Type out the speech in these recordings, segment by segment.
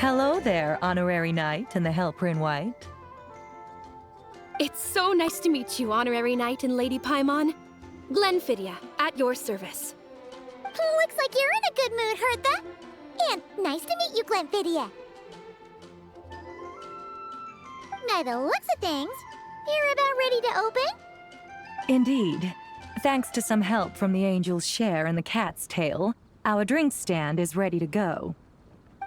Hello there, Honorary Knight and the Helper in White. It's so nice to meet you, Honorary Knight and Lady Paimon. Glenfidia, at your service. Looks like you're in a good mood, Hertha. And nice to meet you, Glenfidia. By the looks of things, you're about ready to open? Indeed. Thanks to some help from the Angel's Share and the Cat's Tail, our drink stand is ready to go.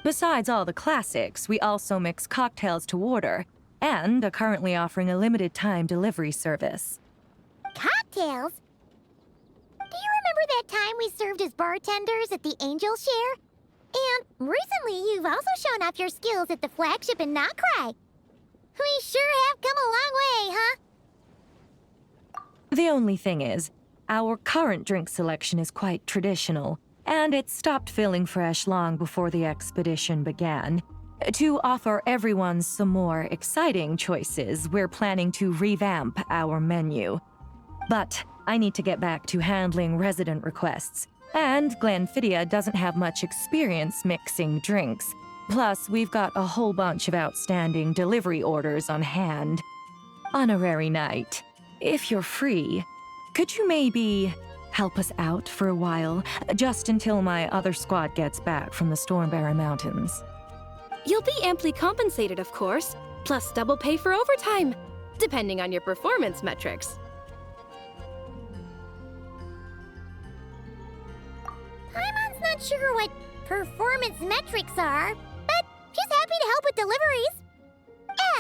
Besides all the classics, we also mix cocktails to order, and are currently offering a limited-time delivery service. Cocktails? Do you remember that time we served as bartenders at the Angel's Share? And recently you've also shown off your skills at the flagship in Nocrai. We sure have come a long way, huh? The only thing is, our current drink selection is quite traditional, and it stopped feeling fresh long before the expedition began. To offer everyone some more exciting choices, we're planning to revamp our menu. But I need to get back to handling resident requests, and Glenfidia doesn't have much experience mixing drinks. Plus, we've got a whole bunch of outstanding delivery orders on hand. Honorary Knight, if you're free, could you maybe help us out for a while, just until my other squad gets back from the Stormbearer Mountains? You'll be amply compensated, of course, plus double pay for overtime, depending on your performance metrics. Paimon's not sure what performance metrics are, but she's happy to help with deliveries.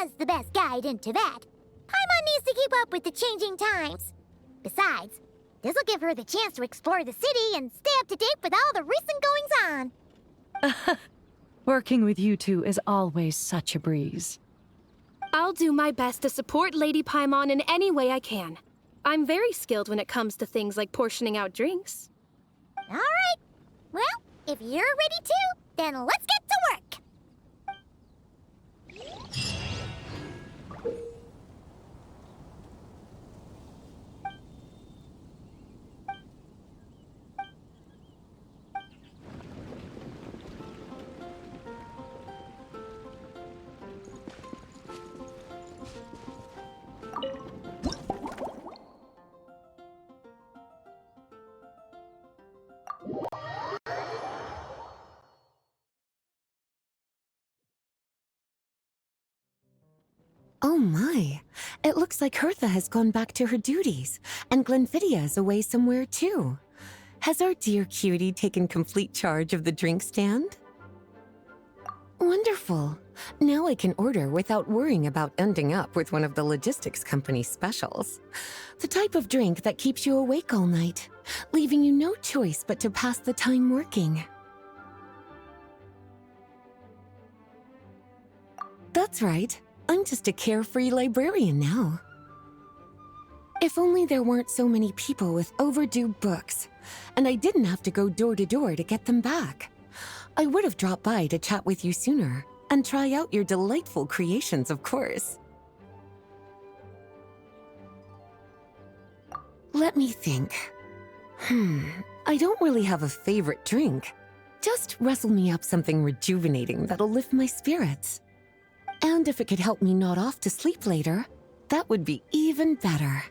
As the best guide into that, Paimon needs to keep up with the changing times. Besides, this'll give her the chance to explore the city and stay up to date with all the recent goings-on. Working with you two is always such a breeze. I'll do my best to support Lady Paimon in any way I can. I'm very skilled when it comes to things like portioning out drinks. All right. Well, if you're ready too, then let's get to work. Oh my, it looks like Hertha has gone back to her duties, and Glenfidia is away somewhere too. Has our dear cutie taken complete charge of the drink stand? Wonderful. Now I can order without worrying about ending up with one of the logistics company's specials. The type of drink that keeps you awake all night, leaving you no choice but to pass the time working. That's right. I'm just a carefree librarian now. If only there weren't so many people with overdue books, and I didn't have to go door to door to get them back. I would have dropped by to chat with you sooner, and try out your delightful creations, of course. Let me think. I don't really have a favorite drink. Just rustle me up something rejuvenating that'll lift my spirits. And if it could help me nod off to sleep later, that would be even better.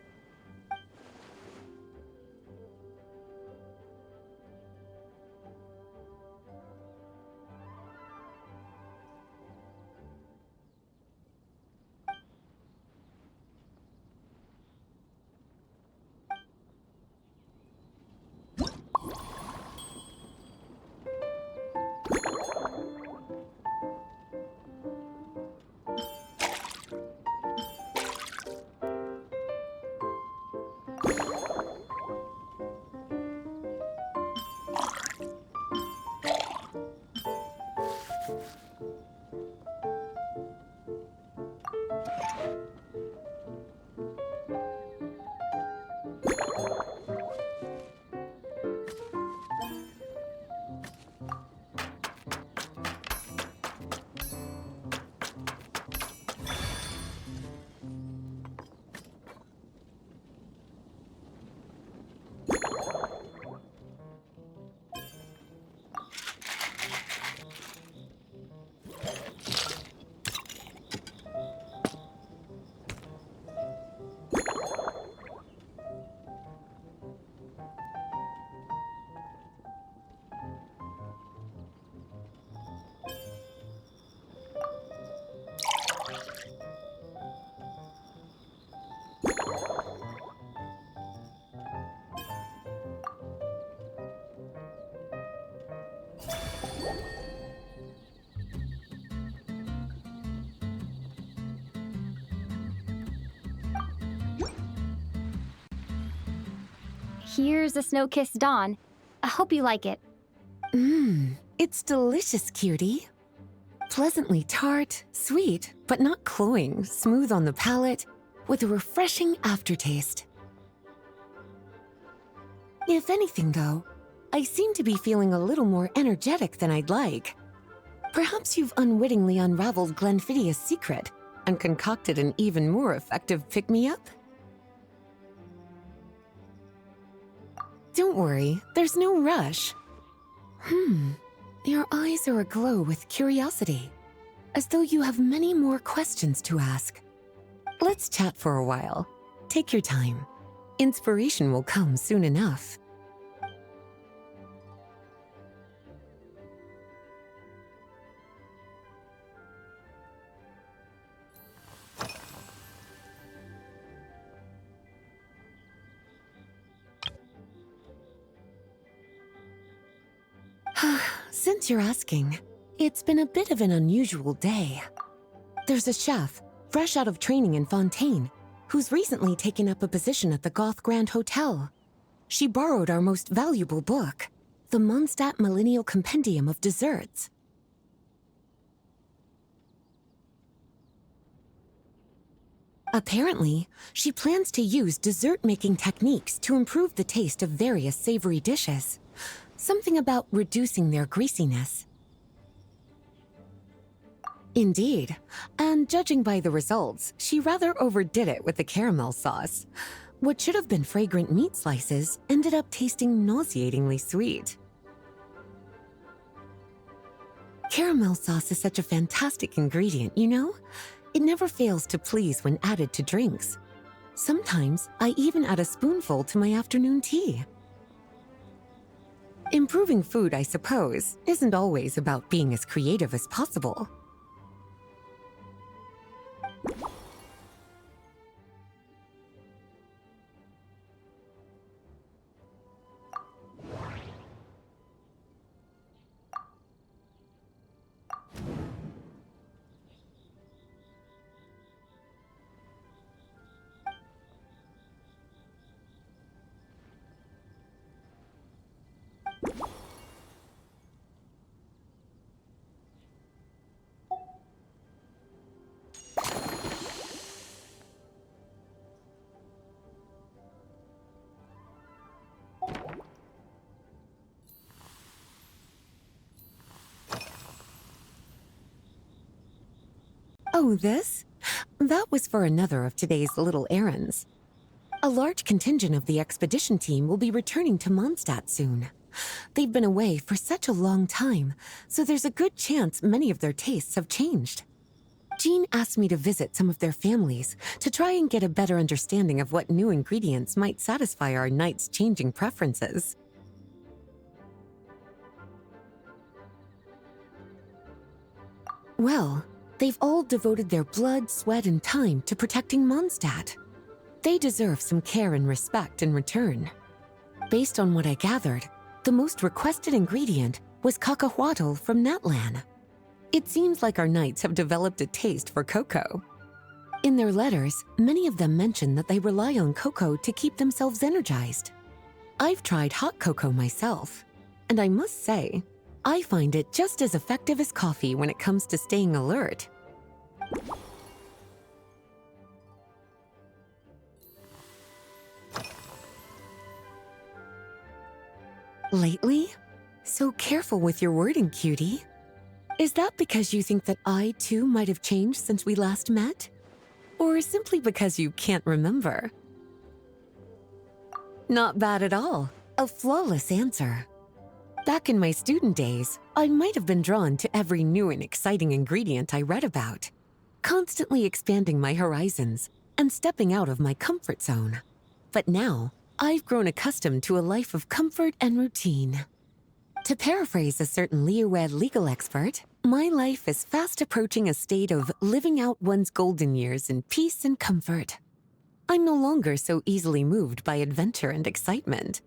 Here's a snow-kissed dawn. I hope you like it. It's delicious, cutie. Pleasantly tart, sweet, but not cloying, smooth on the palate, with a refreshing aftertaste. If anything, though, I seem to be feeling a little more energetic than I'd like. Perhaps you've unwittingly unraveled Glenfiddia's secret and concocted an even more effective pick-me-up? Don't worry, there's no rush. Your eyes are aglow with curiosity, as though you have many more questions to ask. Let's chat for a while. Take your time. Inspiration will come soon enough. Since you're asking, it's been a bit of an unusual day. There's a chef, fresh out of training in Fontaine, who's recently taken up a position at the Goth Grand Hotel. She borrowed our most valuable book, the Mondstadt Millennial Compendium of Desserts. Apparently, she plans to use dessert-making techniques to improve the taste of various savory dishes. Something about reducing their greasiness. Indeed, and judging by the results, she rather overdid it with the caramel sauce. What should have been fragrant meat slices ended up tasting nauseatingly sweet. Caramel sauce is such a fantastic ingredient, you know? It never fails to please when added to drinks. Sometimes I even add a spoonful to my afternoon tea. Improving food, I suppose, isn't always about being as creative as possible. Oh, this? That was for another of today's little errands. A large contingent of the expedition team will be returning to Mondstadt soon. They've been away for such a long time, so there's a good chance many of their tastes have changed. Jean asked me to visit some of their families to try and get a better understanding of what new ingredients might satisfy our knights' changing preferences. Well, they've all devoted their blood, sweat, and time to protecting Mondstadt. They deserve some care and respect in return. Based on what I gathered, the most requested ingredient was cacahuatl from Natlan. It seems like our knights have developed a taste for cocoa. In their letters, many of them mention that they rely on cocoa to keep themselves energized. I've tried hot cocoa myself, and I must say, I find it just as effective as coffee when it comes to staying alert. Lately? So careful with your wording, cutie. Is that because you think that I, too, might have changed since we last met? Or simply because you can't remember? Not bad at all. A flawless answer. Back in my student days, I might have been drawn to every new and exciting ingredient I read about, constantly expanding my horizons and stepping out of my comfort zone. But now, I've grown accustomed to a life of comfort and routine. To paraphrase a certain Liyue legal expert, my life is fast approaching a state of living out one's golden years in peace and comfort. I'm no longer so easily moved by adventure and excitement.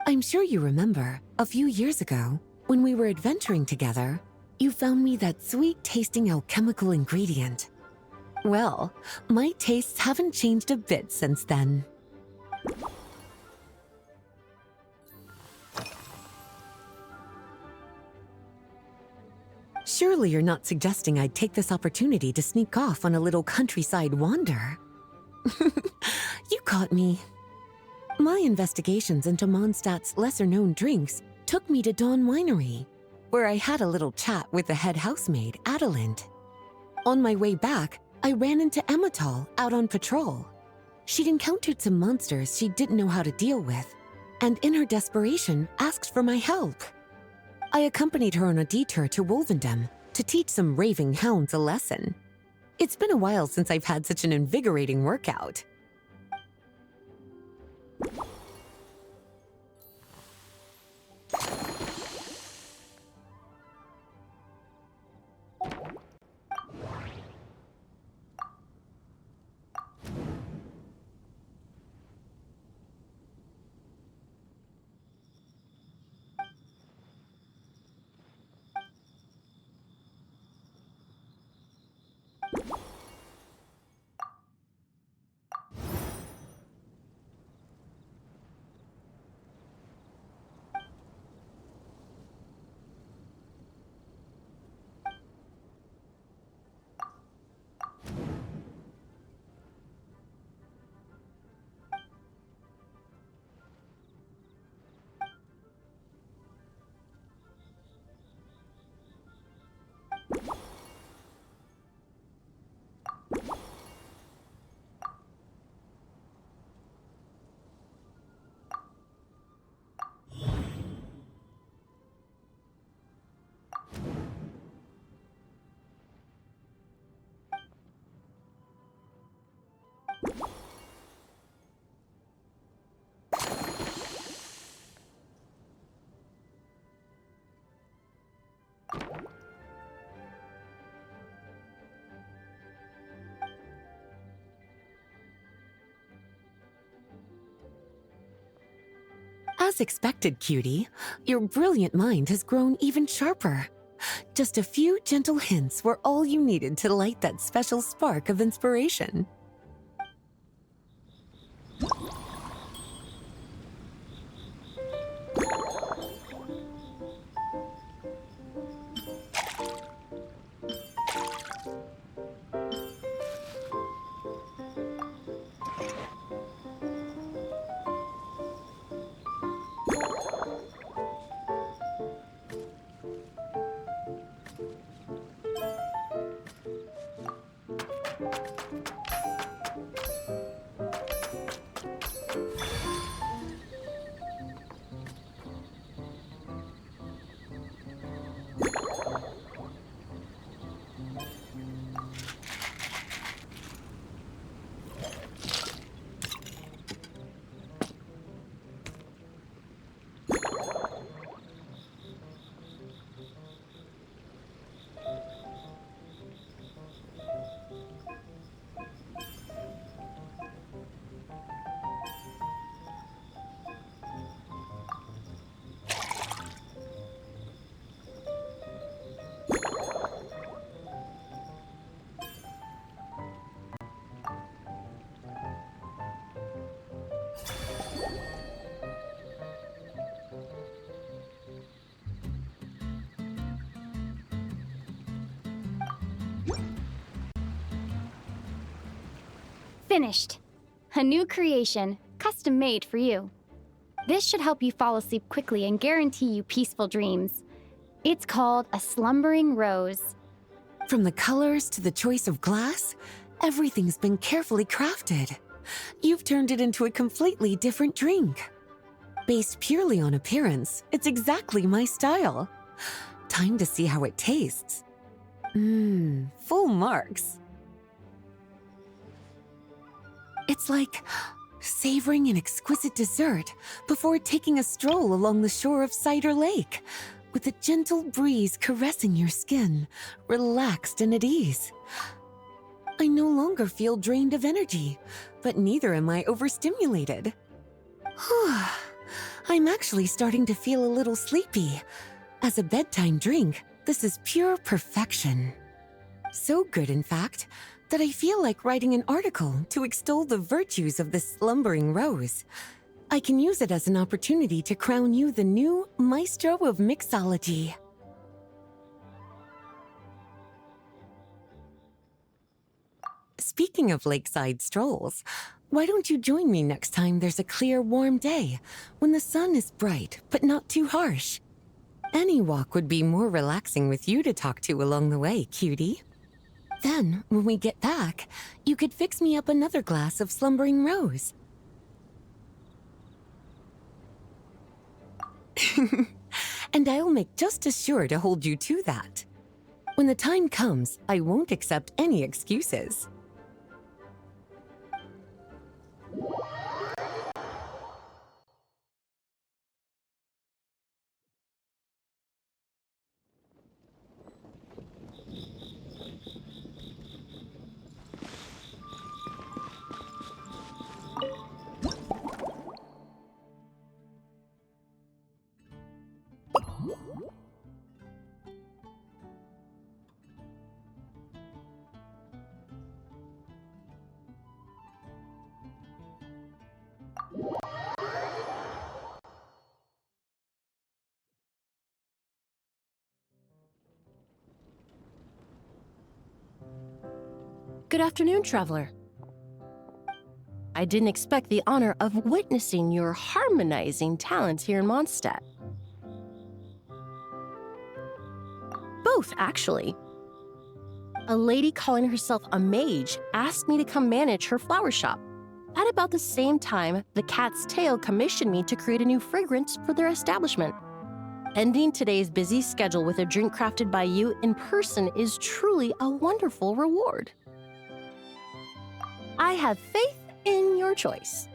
I'm sure you remember, a few years ago, when we were adventuring together, you found me that sweet-tasting alchemical ingredient. Well, my tastes haven't changed a bit since then. Surely you're not suggesting I'd take this opportunity to sneak off on a little countryside wander? You caught me. My investigations into Mondstadt's lesser-known drinks took me to Dawn Winery, where I had a little chat with the head housemaid, Adelind. On my way back, I ran into Emmetall out on patrol. She'd encountered some monsters she didn't know how to deal with, and in her desperation, asked for my help. I accompanied her on a detour to Wolvendam to teach some raving hounds a lesson. It's been a while since I've had such an invigorating workout. As expected, cutie, your brilliant mind has grown even sharper. Just a few gentle hints were all you needed to light that special spark of inspiration. Finished. A new creation, custom made for you. This should help you fall asleep quickly and guarantee you peaceful dreams. It's called a slumbering rose. From the colors to the choice of glass, everything's been carefully crafted. You've turned it into a completely different drink. Based purely on appearance, it's exactly my style. Time to see how it tastes. Full marks. It's like savoring an exquisite dessert before taking a stroll along the shore of Cider Lake, with a gentle breeze caressing your skin, relaxed and at ease. I no longer feel drained of energy, but neither am I overstimulated. I'm actually starting to feel a little sleepy. As a bedtime drink, this is pure perfection. So good, in fact, that I feel like writing an article to extol the virtues of the slumbering rose. I can use it as an opportunity to crown you the new maestro of mixology. Speaking of lakeside strolls, why don't you join me next time there's a clear, warm day, when the sun is bright but not too harsh? Any walk would be more relaxing with you to talk to along the way, cutie. Then, when we get back, you could fix me up another glass of slumbering rose. And I'll make just as sure to hold you to that. When the time comes, I won't accept any excuses. Good afternoon, traveler. I didn't expect the honor of witnessing your harmonizing talents here in Mondstadt. Both, actually. A lady calling herself a mage asked me to come manage her flower shop. At about the same time, the Cat's Tail commissioned me to create a new fragrance for their establishment. Ending today's busy schedule with a drink crafted by you in person is truly a wonderful reward. I have faith in your choice.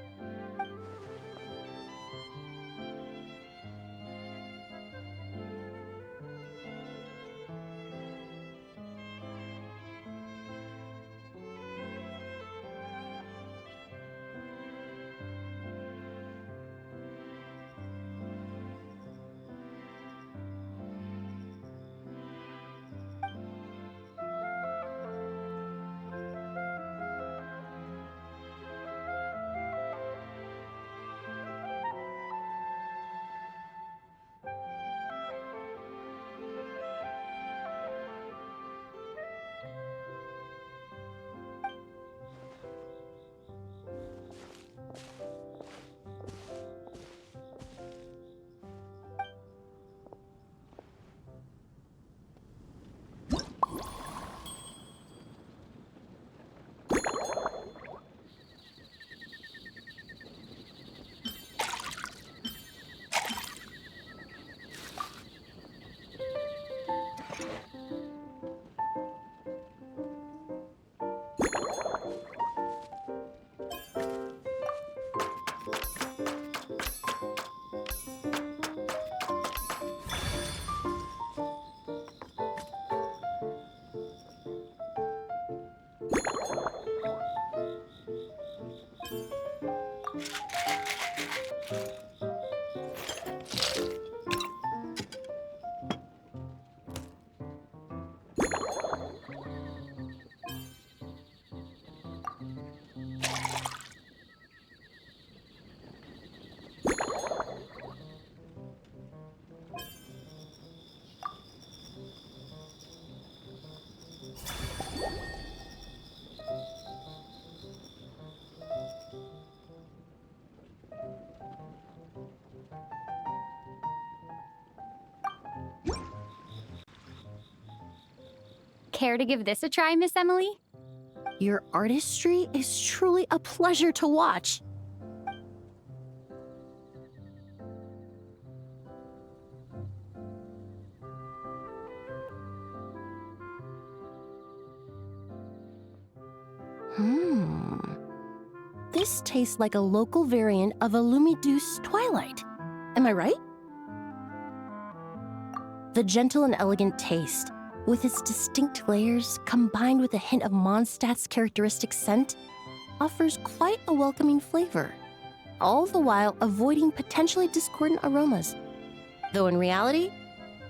Care to give this a try, Miss Emily? Your artistry is truly a pleasure to watch. This tastes like a local variant of a Lumiduce Twilight. Am I right? The gentle and elegant taste, with its distinct layers combined with a hint of Mondstadt's characteristic scent, offers quite a welcoming flavor, all the while avoiding potentially discordant aromas. Though in reality,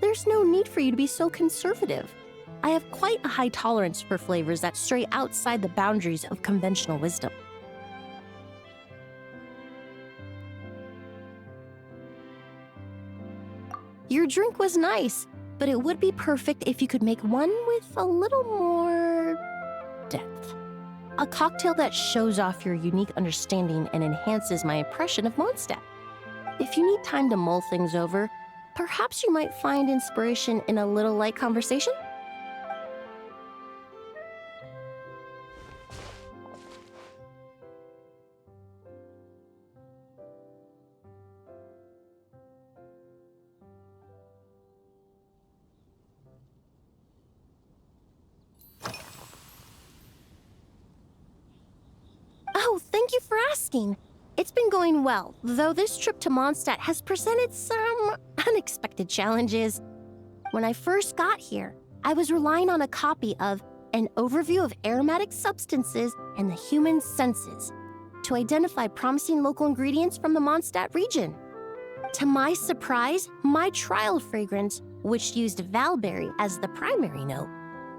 there's no need for you to be so conservative. I have quite a high tolerance for flavors that stray outside the boundaries of conventional wisdom. Your drink was nice, but it would be perfect if you could make one with a little more depth. A cocktail that shows off your unique understanding and enhances my impression of Mondstadt. If you need time to mull things over, perhaps you might find inspiration in a little light conversation? Oh, thank you for asking. It's been going well, though this trip to Mondstadt has presented some unexpected challenges. When I first got here, I was relying on a copy of An Overview of Aromatic Substances and the Human Senses to identify promising local ingredients from the Mondstadt region. To my surprise, my trial fragrance, which used valberry as the primary note,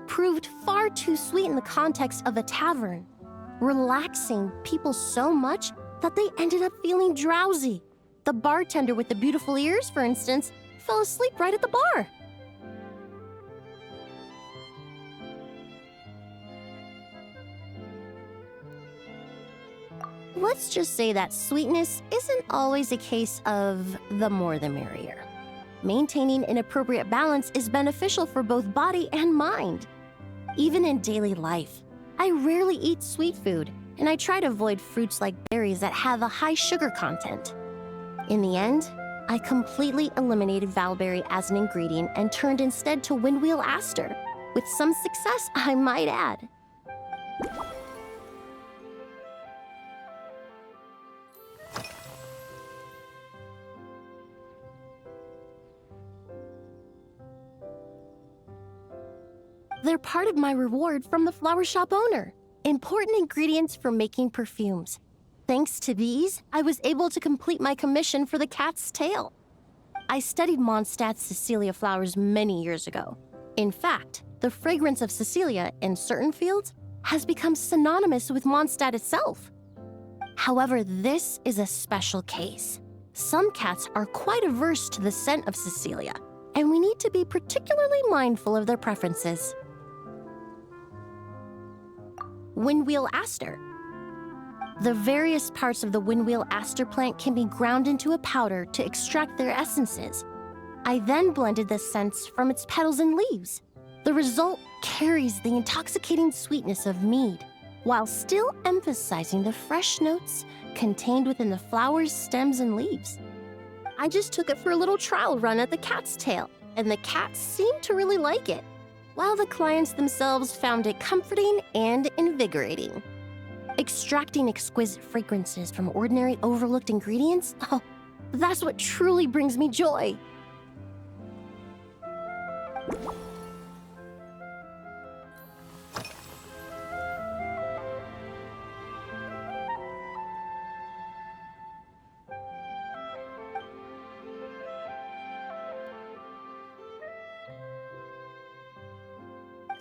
proved far too sweet in the context of a tavern, relaxing people so much that they ended up feeling drowsy. The bartender with the beautiful ears, for instance, fell asleep right at the bar. Let's just say that sweetness isn't always a case of the more the merrier. Maintaining an appropriate balance is beneficial for both body and mind. Even in daily life, I rarely eat sweet food, and I try to avoid fruits like berries that have a high sugar content. In the end, I completely eliminated valberry as an ingredient and turned instead to windwheel aster, with some success, I might add. They're part of my reward from the flower shop owner. Important ingredients for making perfumes. Thanks to these, I was able to complete my commission for the cat's tail. I studied Mondstadt's Cecilia flowers many years ago. In fact, the fragrance of Cecilia in certain fields has become synonymous with Mondstadt itself. However, this is a special case. Some cats are quite averse to the scent of Cecilia, and we need to be particularly mindful of their preferences. Windwheel aster. The various parts of the windwheel aster plant can be ground into a powder to extract their essences. I then blended the scents from its petals and leaves. The result carries the intoxicating sweetness of mead, while still emphasizing the fresh notes contained within the flower's stems and leaves. I just took it for a little trial run at the cat's tail, and the cats seemed to really like it, while the clients themselves found it comforting and invigorating. Extracting exquisite fragrances from ordinary overlooked ingredients? Oh, that's what truly brings me joy.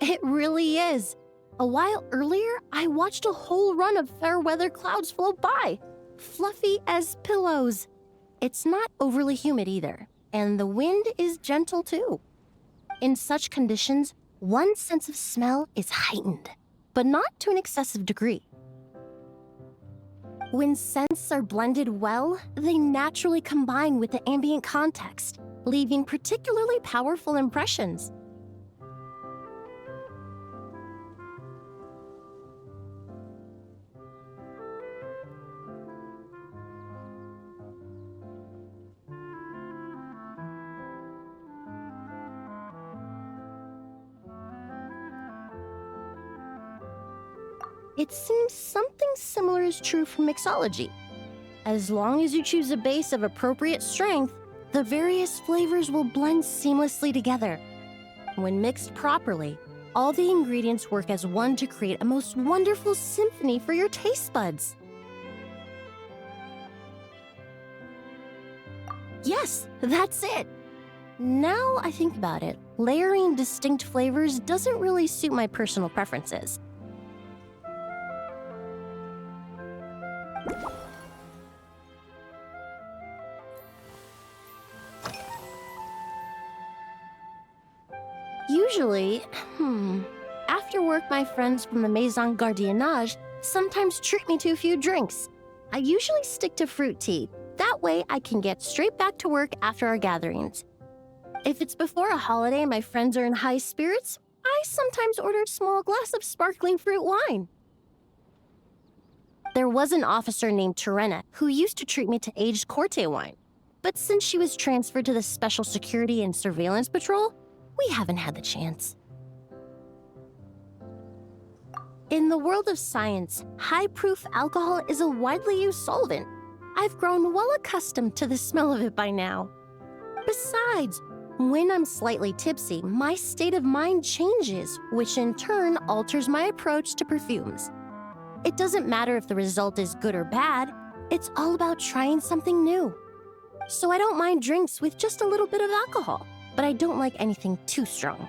It really is. A while earlier, I watched a whole run of fair weather clouds float by, fluffy as pillows. It's not overly humid either, and the wind is gentle too. In such conditions, one's sense of smell is heightened, but not to an excessive degree. When scents are blended well, they naturally combine with the ambient context, leaving particularly powerful impressions. It seems something similar is true for mixology. As long as you choose a base of appropriate strength, the various flavors will blend seamlessly together. When mixed properly, all the ingredients work as one to create a most wonderful symphony for your taste buds. Yes, that's it. Now I think about it, Layering distinct flavors doesn't really suit my personal preferences. Usually, after work, my friends from the Maison Gardiennage sometimes treat me to a few drinks. I usually stick to fruit tea. That way, I can get straight back to work after our gatherings. If it's before a holiday and my friends are in high spirits, I sometimes order a small glass of sparkling fruit wine. There was an officer named Terena who used to treat me to aged Corte wine. But since she was transferred to the Special Security and Surveillance Patrol, we haven't had the chance. In the world of science, high-proof alcohol is a widely used solvent. I've grown well accustomed to the smell of it by now. Besides, when I'm slightly tipsy, my state of mind changes, which in turn alters my approach to perfumes. It doesn't matter if the result is good or bad, it's all about trying something new. So I don't mind drinks with just a little bit of alcohol, but I don't like anything too strong.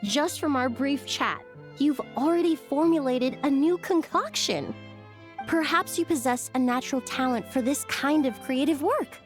Just from our brief chat, you've already formulated a new concoction. Perhaps you possess a natural talent for this kind of creative work.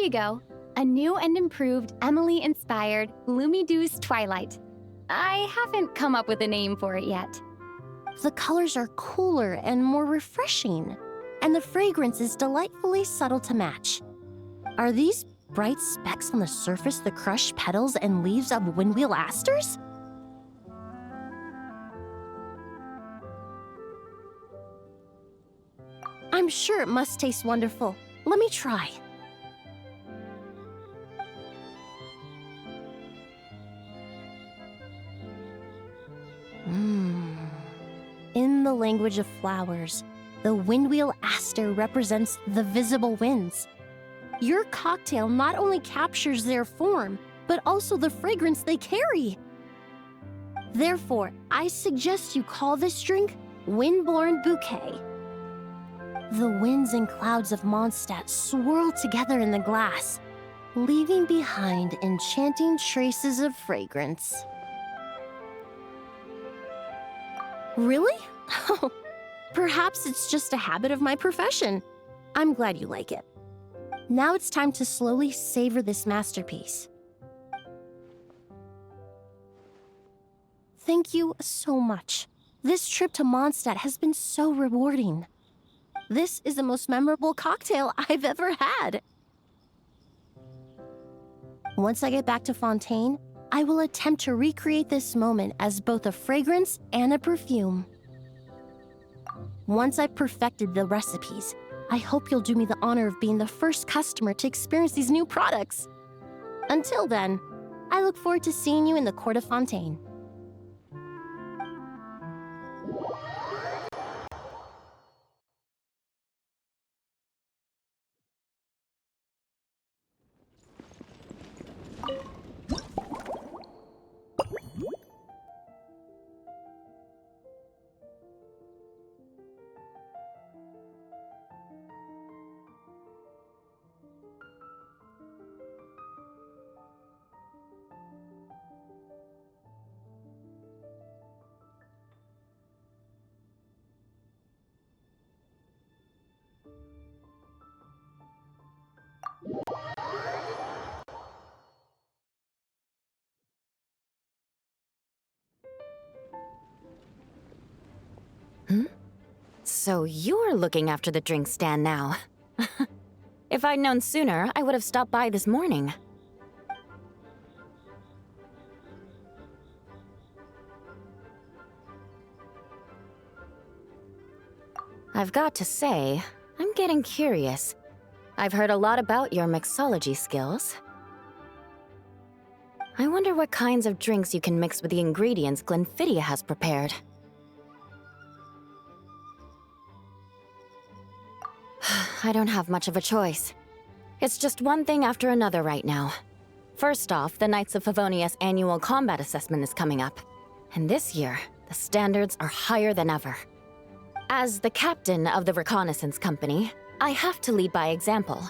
you go. A new and improved Emily-inspired Lumidouce Twilight. I haven't come up with a name for it yet. The colors are cooler and more refreshing, and the fragrance is delightfully subtle to match. Are these bright specks on the surface the crushed petals and leaves of windwheel asters? I'm sure it must taste wonderful. Let me try. In the language of flowers, the windwheel aster represents the visible winds. Your cocktail not only captures their form, but also the fragrance they carry. Therefore, I suggest you call this drink Windborne Bouquet. The winds and clouds of Mondstadt swirl together in the glass, leaving behind enchanting traces of fragrance. Really? Perhaps it's just a habit of my profession. I'm glad you like it. Now it's time to slowly savor this masterpiece. Thank you so much. This trip to Mondstadt has been so rewarding. This is the most memorable cocktail I've ever had. Once I get back to Fontaine, I will attempt to recreate this moment as both a fragrance and a perfume. Once I've perfected the recipes, I hope you'll do me the honor of being the first customer to experience these new products. Until then, I look forward to seeing you in the Court of Fontaine. So you're looking after the drink stand now. If I'd known sooner, I would have stopped by this morning. I've got to say, I'm getting curious. I've heard a lot about your mixology skills. I wonder what kinds of drinks you can mix with the ingredients Glenfiddich has prepared. I don't have much of a choice. It's just one thing after another right now. First off, the Knights of Favonius annual combat assessment is coming up. And this year, the standards are higher than ever. As the captain of the reconnaissance company, I have to lead by example.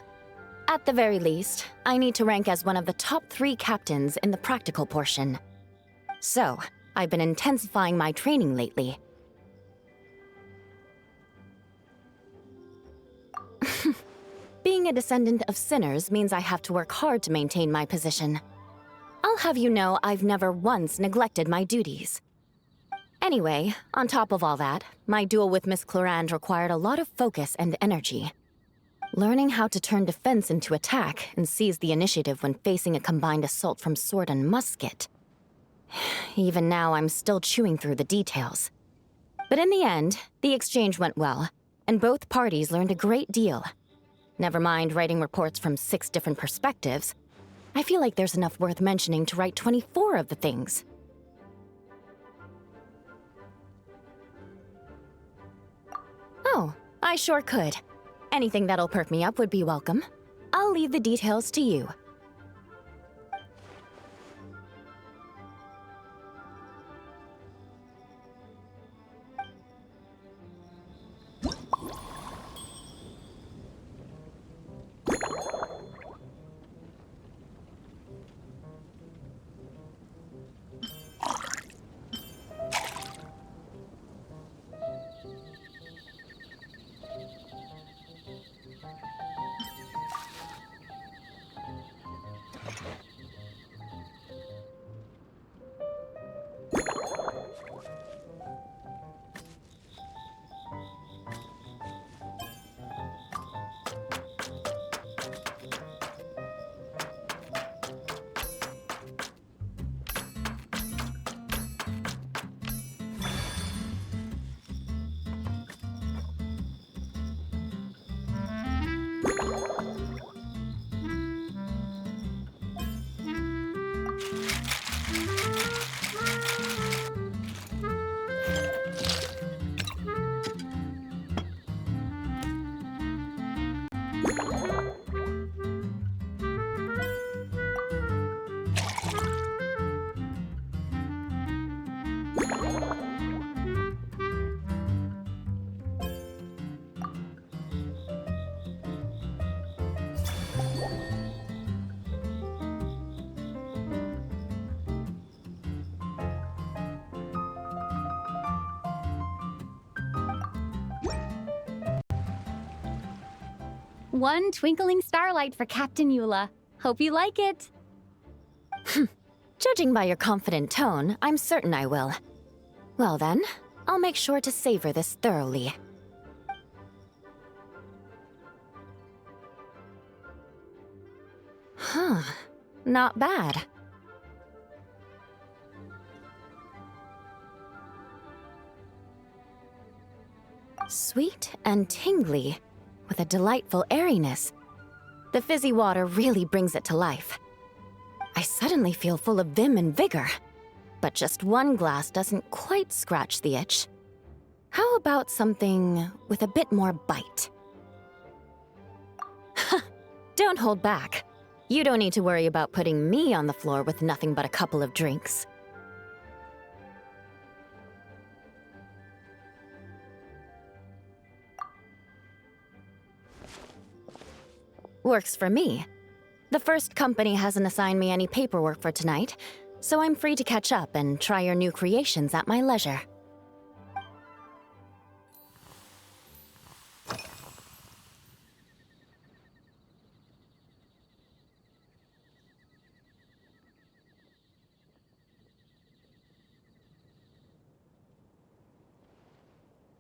At the very least, I need to rank as one of the top 3 captains in the practical portion. So, I've been intensifying my training lately. Being a descendant of sinners means I have to work hard to maintain my position. I'll have you know I've never once neglected my duties. Anyway, on top of all that, my duel with Miss Clorand required a lot of focus and energy. Learning how to turn defense into attack and seize the initiative when facing a combined assault from sword and musket. Even now, I'm still chewing through the details. But in the end, the exchange went well, and both parties learned a great deal. Never mind writing reports from 6 different perspectives. I feel like there's enough worth mentioning to write 24 of the things. Oh, I sure could. Anything that'll perk me up would be welcome. I'll leave the details to you. One twinkling starlight for Captain Eula. Hope you like it. Judging by your confident tone, I'm certain I will. Well then, I'll make sure to savor this thoroughly. Huh. Not bad. Sweet and tingly, with a delightful airiness. The fizzy water really brings it to life. I suddenly feel full of vim and vigor, but just one glass doesn't quite scratch the itch. How about something with a bit more bite? Don't hold back. You don't need to worry about putting me on the floor with nothing but a couple of drinks. Works for me. The first company hasn't assigned me any paperwork for tonight, so I'm free to catch up and try your new creations at my leisure.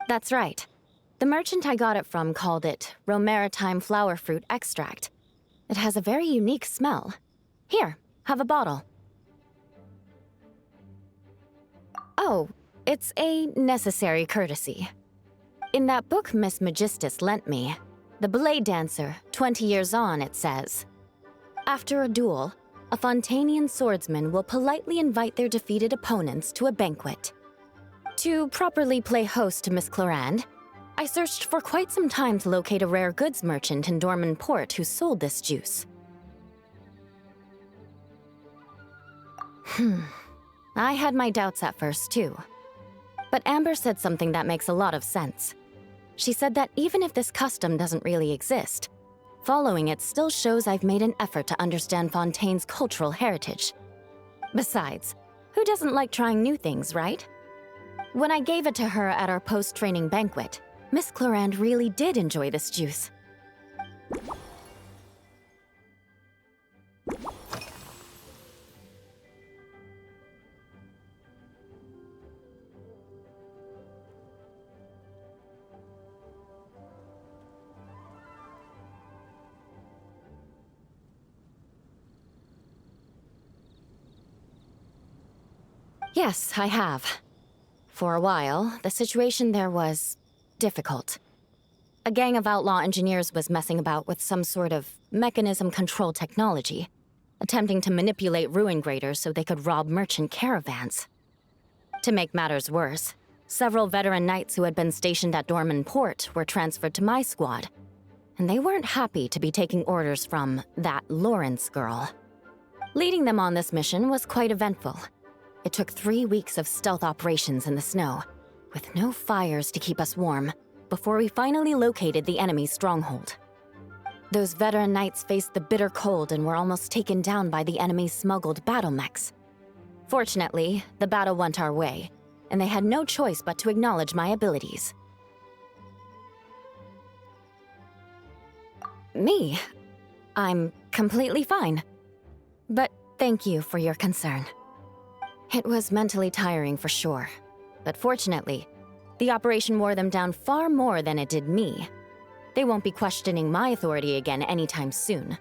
That's right. The merchant I got it from called it Romaritime Flower Fruit Extract. It has a very unique smell. Here, have a bottle. Oh, it's a necessary courtesy. In that book Miss Magistus lent me, The Blade Dancer, 20 Years On, it says, after a duel, a Fontanian swordsman will politely invite their defeated opponents to a banquet. To properly play host to Miss Clorand, I searched for quite some time to locate a rare goods merchant in Dorman Port who sold this juice. I had my doubts at first, too. But Amber said something that makes a lot of sense. She said that even if this custom doesn't really exist, following it still shows I've made an effort to understand Fontaine's cultural heritage. Besides, who doesn't like trying new things, right? When I gave it to her at our post-training banquet, Miss Clorand really did enjoy this juice. Yes, I have. For a while, the situation there was difficult. A gang of outlaw engineers was messing about with some sort of mechanism control technology, attempting to manipulate ruin graders so they could rob merchant caravans. To make matters worse, several veteran knights who had been stationed at Dorman Port were transferred to my squad, and they weren't happy to be taking orders from that Lawrence girl. Leading them on this mission was quite eventful. It took 3 weeks of stealth operations in the snow, with no fires to keep us warm, before we finally located the enemy's stronghold. Those veteran knights faced the bitter cold and were almost taken down by the enemy's smuggled battle mechs. Fortunately, the battle went our way, and they had no choice but to acknowledge my abilities. Me? I'm completely fine. But thank you for your concern. It was mentally tiring for sure, but fortunately, the operation wore them down far more than it did me. They won't be questioning my authority again anytime soon.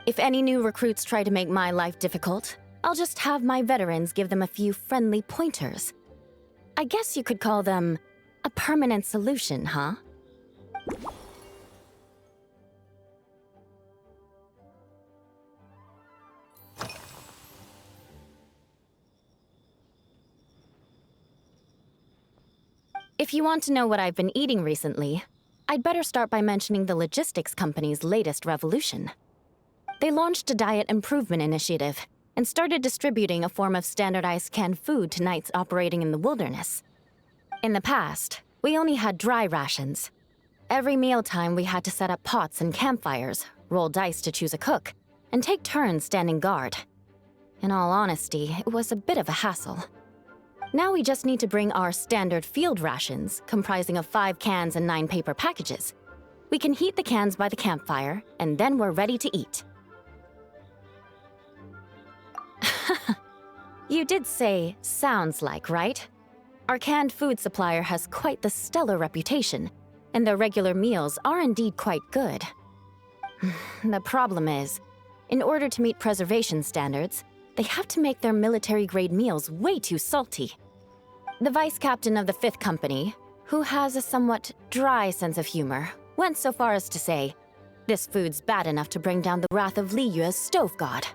If any new recruits try to make my life difficult, I'll just have my veterans give them a few friendly pointers. I guess you could call them a permanent solution, huh? If you want to know what I've been eating recently, I'd better start by mentioning the logistics company's latest revolution. They launched a diet improvement initiative and started distributing a form of standardized canned food to knights operating in the wilderness. In the past, we only had dry rations. Every mealtime we had to set up pots and campfires, roll dice to choose a cook, and take turns standing guard. In all honesty, it was a bit of a hassle. Now we just need to bring our standard field rations, comprising of 5 cans and 9 paper packages. We can heat the cans by the campfire, and then we're ready to eat. You did say, sounds like, right? Our canned food supplier has quite the stellar reputation, and their regular meals are indeed quite good. The problem is, in order to meet preservation standards, they have to make their military-grade meals way too salty. The vice captain of the 5th Company, who has a somewhat dry sense of humor, went so far as to say, this food's bad enough to bring down the wrath of Li Yue's stove god.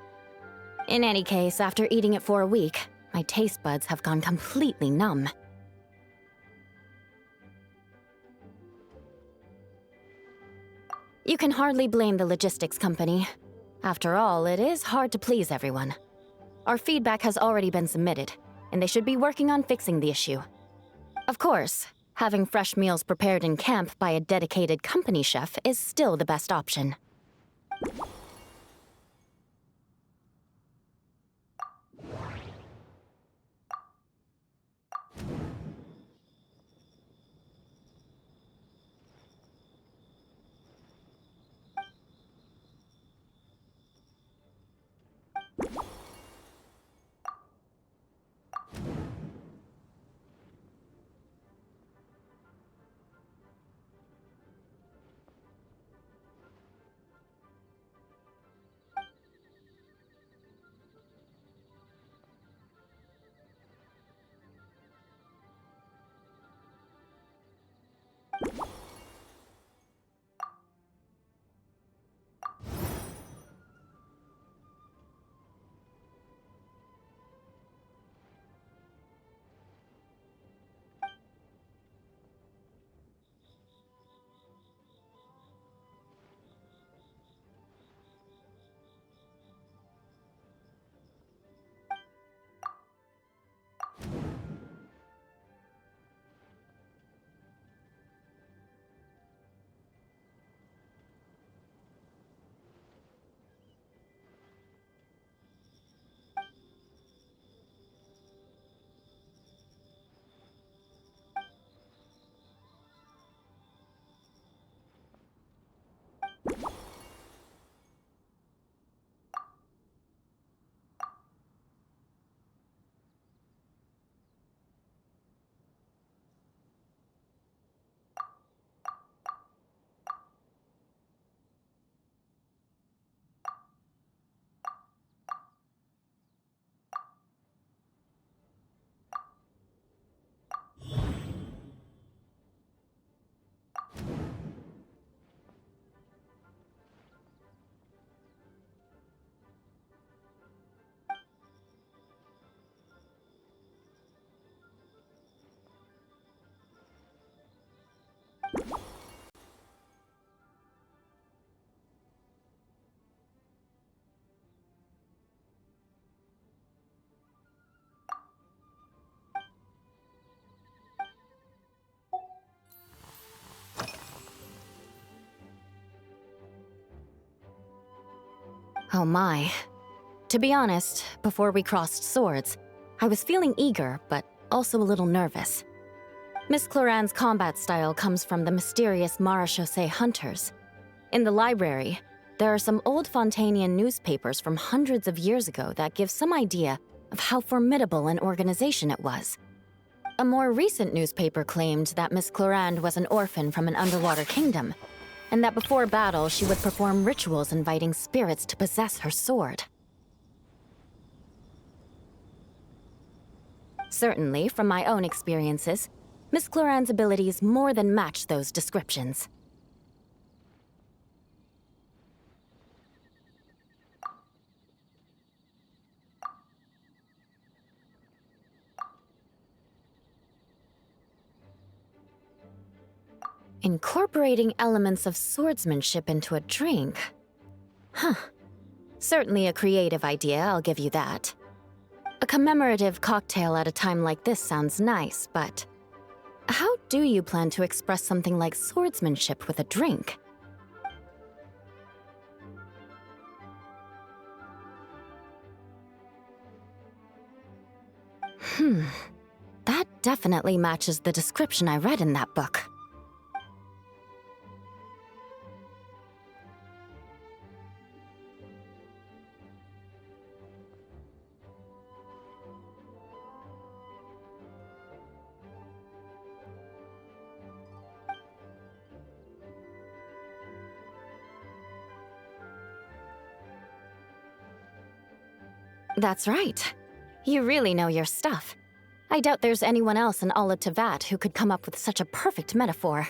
In any case, after eating it for a week, my taste buds have gone completely numb. You can hardly blame the logistics company. After all, it is hard to please everyone. Our feedback has already been submitted, and they should be working on fixing the issue. Of course, having fresh meals prepared in camp by a dedicated company chef is still the best option. Oh my. To be honest, before we crossed swords, I was feeling eager, but also a little nervous. Miss Cloran's combat style comes from the mysterious Marechaussee hunters. In the library, there are some old Fontanian newspapers from hundreds of years ago that give some idea of how formidable an organization it was. A more recent newspaper claimed that Miss Cloran was an orphan from an underwater kingdom, and that before battle she would perform rituals inviting spirits to possess her sword. Certainly, from my own experiences, Miss Cloran's abilities more than match those descriptions. Incorporating elements of swordsmanship into a drink? Huh. Certainly a creative idea, I'll give you that. A commemorative cocktail at a time like this sounds nice, but how do you plan to express something like swordsmanship with a drink? That definitely matches the description I read in that book. That's right. You really know your stuff. I doubt there's anyone else in all of Tevat who could come up with such a perfect metaphor.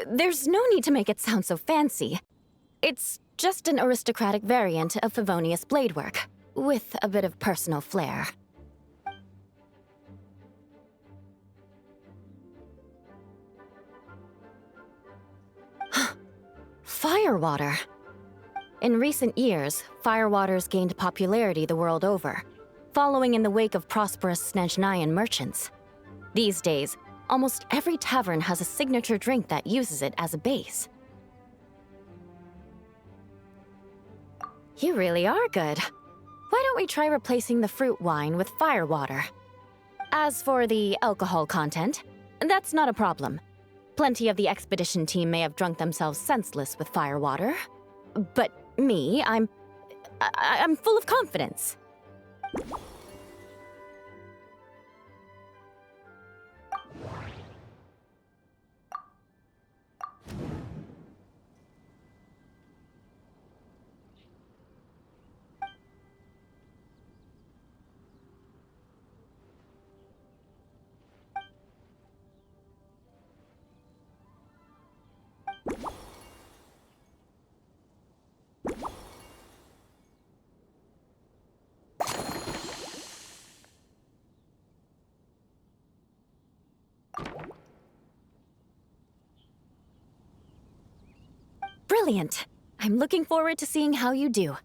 There's no need to make it sound so fancy. It's just an aristocratic variant of Favonius bladework, with a bit of personal flair. Firewater. In recent years, firewaters gained popularity the world over, following in the wake of prosperous Snezhnayan merchants. These days, almost every tavern has a signature drink that uses it as a base. You really are good. Why don't we try replacing the fruit wine with firewater? As for the alcohol content, that's not a problem. Plenty of the expedition team may have drunk themselves senseless with firewater. But me, I'm full of confidence. Brilliant! I'm looking forward to seeing how you do.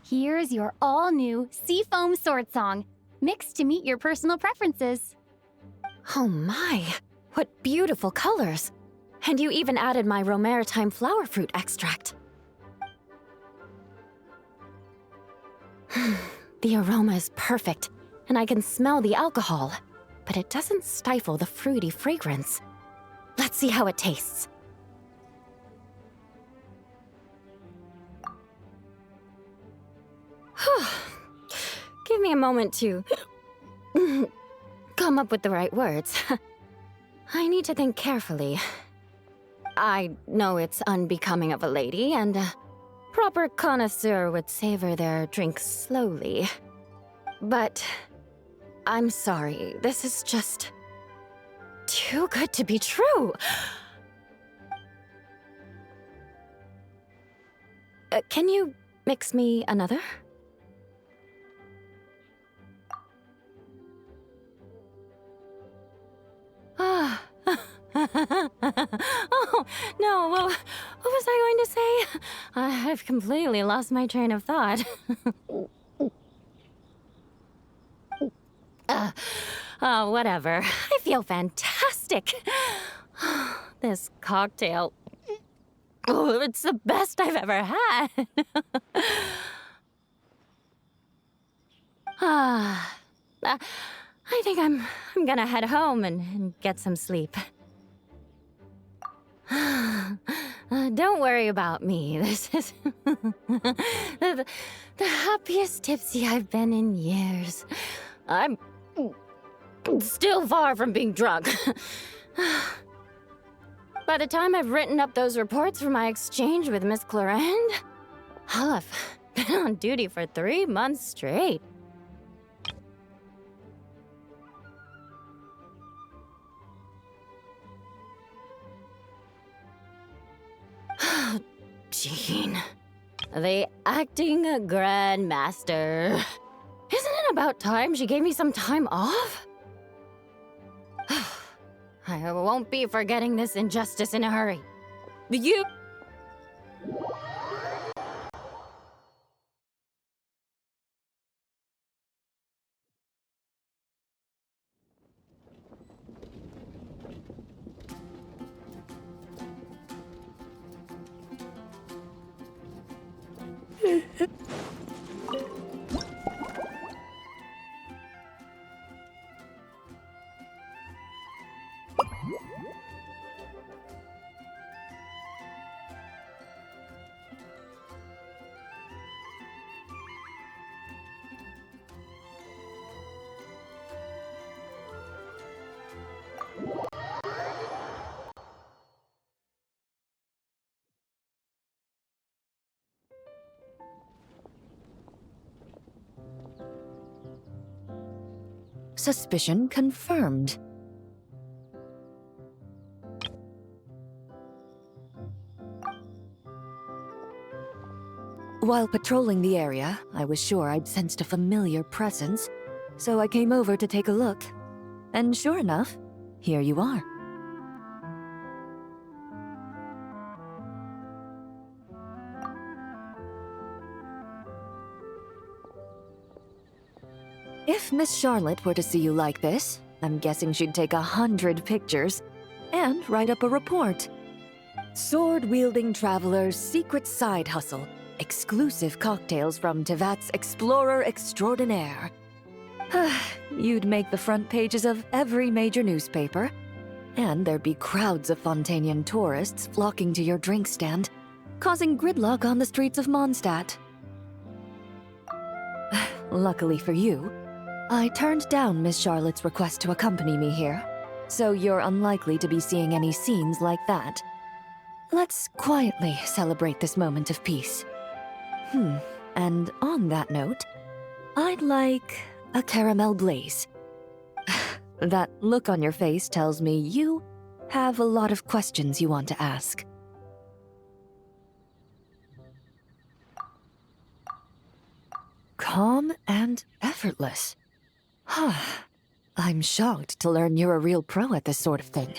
Here's your all-new Seafoam Sword Song, mixed to meet your personal preferences. Oh my, what beautiful colors! And you even added my Romaritime flower fruit extract. The aroma is perfect, and I can smell the alcohol, but it doesn't stifle the fruity fragrance. Let's see how it tastes. Give me a moment to come up with the right words. I need to think carefully. I know it's unbecoming of a lady, and a proper connoisseur would savor their drinks slowly. But I'm sorry. This is just too good to be true. Can you mix me another? Ah. Oh, no, what was I going to say? I've completely lost my train of thought. Whatever. I feel fantastic. This cocktail. Oh, it's the best I've ever had. I think I'm gonna head home and get some sleep. Don't worry about me. This is the happiest tipsy I've been in years. I'm still far from being drunk. By the time I've written up those reports for my exchange with Miss Clarend, I'll have been on duty for 3 months straight. Jean. The acting grandmaster. Isn't it about time she gave me some time off? I won't be forgetting this injustice in a hurry. You... Suspicion confirmed. While patrolling the area, I was sure I'd sensed a familiar presence, so I came over to take a look. And sure enough, here you are. If Miss Charlotte were to see you like this, I'm guessing she'd take 100 pictures and write up a report. Sword-wielding traveler's secret side hustle. Exclusive cocktails from Tevat's Explorer Extraordinaire. You'd make the front pages of every major newspaper, and there'd be crowds of Fontanian tourists flocking to your drink stand, causing gridlock on the streets of Mondstadt. Luckily for you, I turned down Miss Charlotte's request to accompany me here, so you're unlikely to be seeing any scenes like that. Let's quietly celebrate this moment of peace. And on that note, I'd like a caramel blaze. That look on your face tells me you have a lot of questions you want to ask. Calm and effortless. I'm shocked to learn you're a real pro at this sort of thing.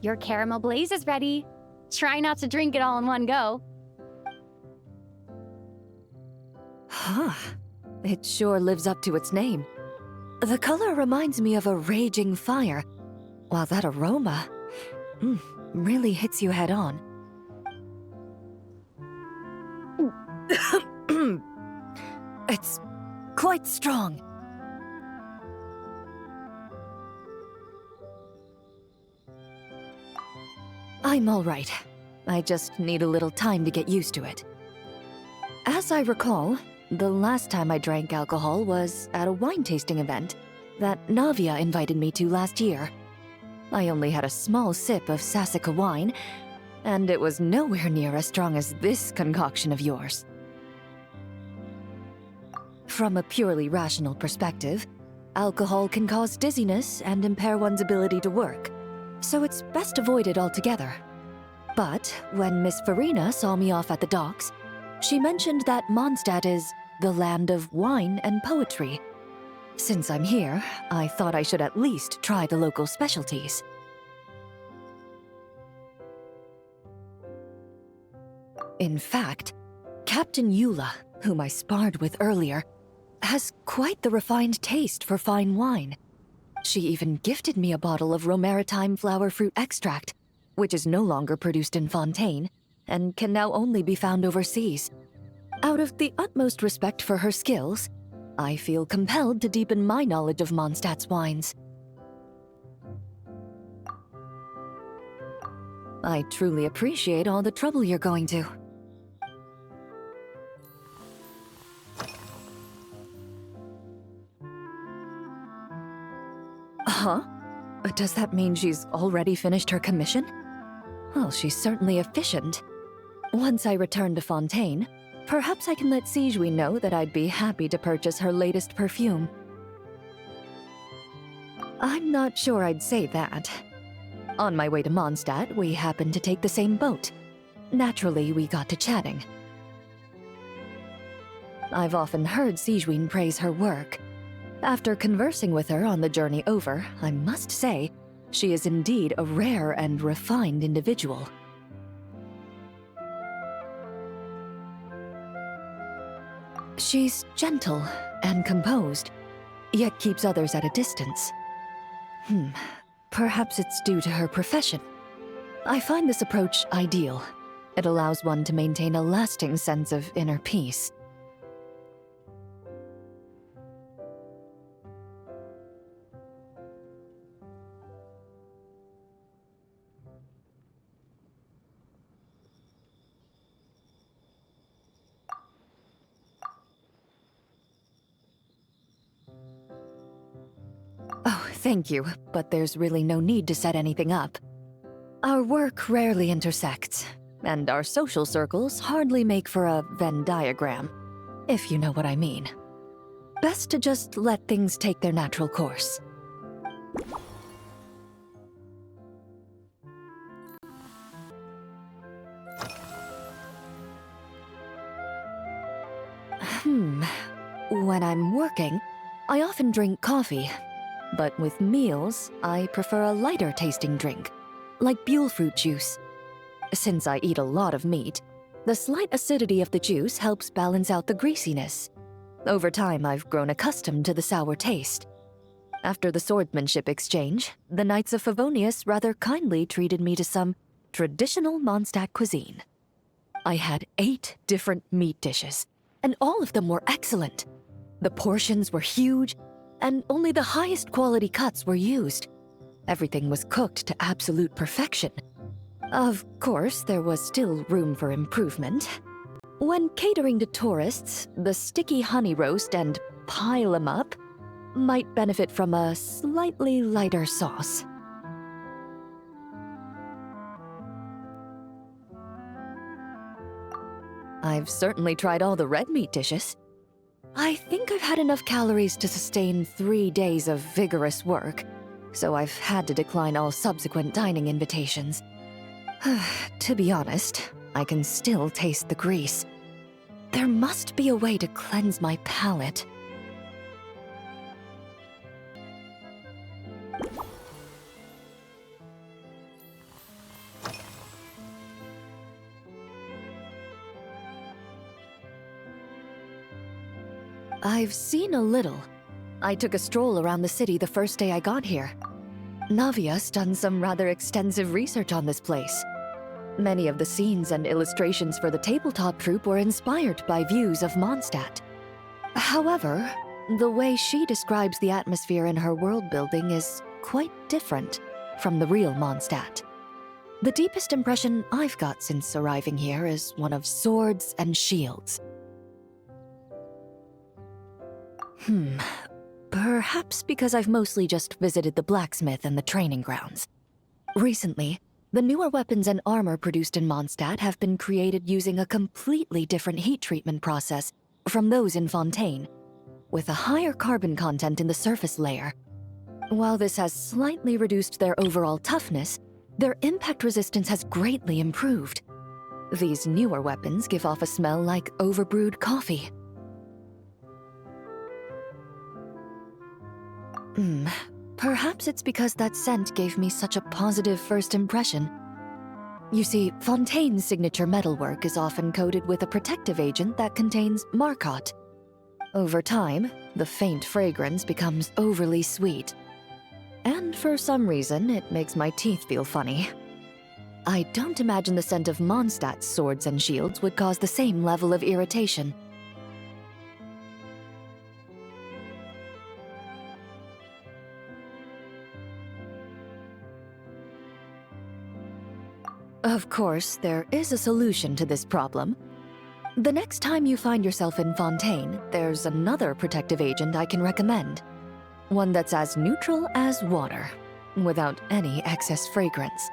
Your caramel blaze is ready. Try not to drink it all in one go. Huh. It sure lives up to its name. The color reminds me of a raging fire, while that aroma really hits you head on. It's quite strong. I'm all right. I just need a little time to get used to it. As I recall, the last time I drank alcohol was at a wine tasting event that Navia invited me to last year. I only had a small sip of Sassica wine, and it was nowhere near as strong as this concoction of yours. From a purely rational perspective, alcohol can cause dizziness and impair one's ability to work, so it's best avoided altogether. But when Miss Farina saw me off at the docks, she mentioned that Mondstadt is the land of wine and poetry. Since I'm here, I thought I should at least try the local specialties. In fact, Captain Eula, whom I sparred with earlier, has quite the refined taste for fine wine. She even gifted me a bottle of Romaritime flower fruit extract, which is no longer produced in Fontaine, and can now only be found overseas. Out of the utmost respect for her skills, I feel compelled to deepen my knowledge of Mondstadt's wines. I truly appreciate all the trouble you're going to. Huh? Does that mean she's already finished her commission? Well, she's certainly efficient. Once I return to Fontaine, perhaps I can let Sigewinne know that I'd be happy to purchase her latest perfume. I'm not sure I'd say that. On my way to Mondstadt, we happened to take the same boat. Naturally, we got to chatting. I've often heard Sigewinne praise her work. After conversing with her on the journey over, I must say, she is indeed a rare and refined individual. She's gentle and composed, yet keeps others at a distance. Perhaps it's due to her profession. I find this approach ideal. It allows one to maintain a lasting sense of inner peace. Oh, thank you, but there's really no need to set anything up. Our work rarely intersects, and our social circles hardly make for a Venn diagram, if you know what I mean. Best to just let things take their natural course. When I'm working, I often drink coffee. But with meals, I prefer a lighter tasting drink, like Buell fruit juice. Since I eat a lot of meat, the slight acidity of the juice helps balance out the greasiness. Over time, I've grown accustomed to the sour taste. After the swordsmanship exchange, the Knights of Favonius rather kindly treated me to some traditional Mondstadt cuisine. I had 8 different meat dishes, and all of them were excellent. The portions were huge, and only the highest quality cuts were used. Everything was cooked to absolute perfection. Of course, there was still room for improvement. When catering to tourists, the sticky honey roast and pile 'em up might benefit from a slightly lighter sauce. I've certainly tried all the red meat dishes. I think I've had enough calories to sustain 3 days of vigorous work, so I've had to decline all subsequent dining invitations. To be honest, I can still taste the grease. There must be a way to cleanse my palate. I've seen a little. I took a stroll around the city the first day I got here. Navia's done some rather extensive research on this place. Many of the scenes and illustrations for the tabletop troupe were inspired by views of Mondstadt. However, the way she describes the atmosphere in her world building is quite different from the real Mondstadt. The deepest impression I've got since arriving here is one of swords and shields. Perhaps because I've mostly just visited the blacksmith and the training grounds. Recently, the newer weapons and armor produced in Mondstadt have been created using a completely different heat treatment process from those in Fontaine, with a higher carbon content in the surface layer. While this has slightly reduced their overall toughness, their impact resistance has greatly improved. These newer weapons give off a smell like overbrewed coffee. Perhaps it's because that scent gave me such a positive first impression. You see, Fontaine's signature metalwork is often coated with a protective agent that contains Marcotte. Over time, the faint fragrance becomes overly sweet. And for some reason, it makes my teeth feel funny. I don't imagine the scent of Mondstadt's swords and shields would cause the same level of irritation. Of course, there is a solution to this problem. The next time you find yourself in Fontaine, there's another protective agent I can recommend. One that's as neutral as water, without any excess fragrance.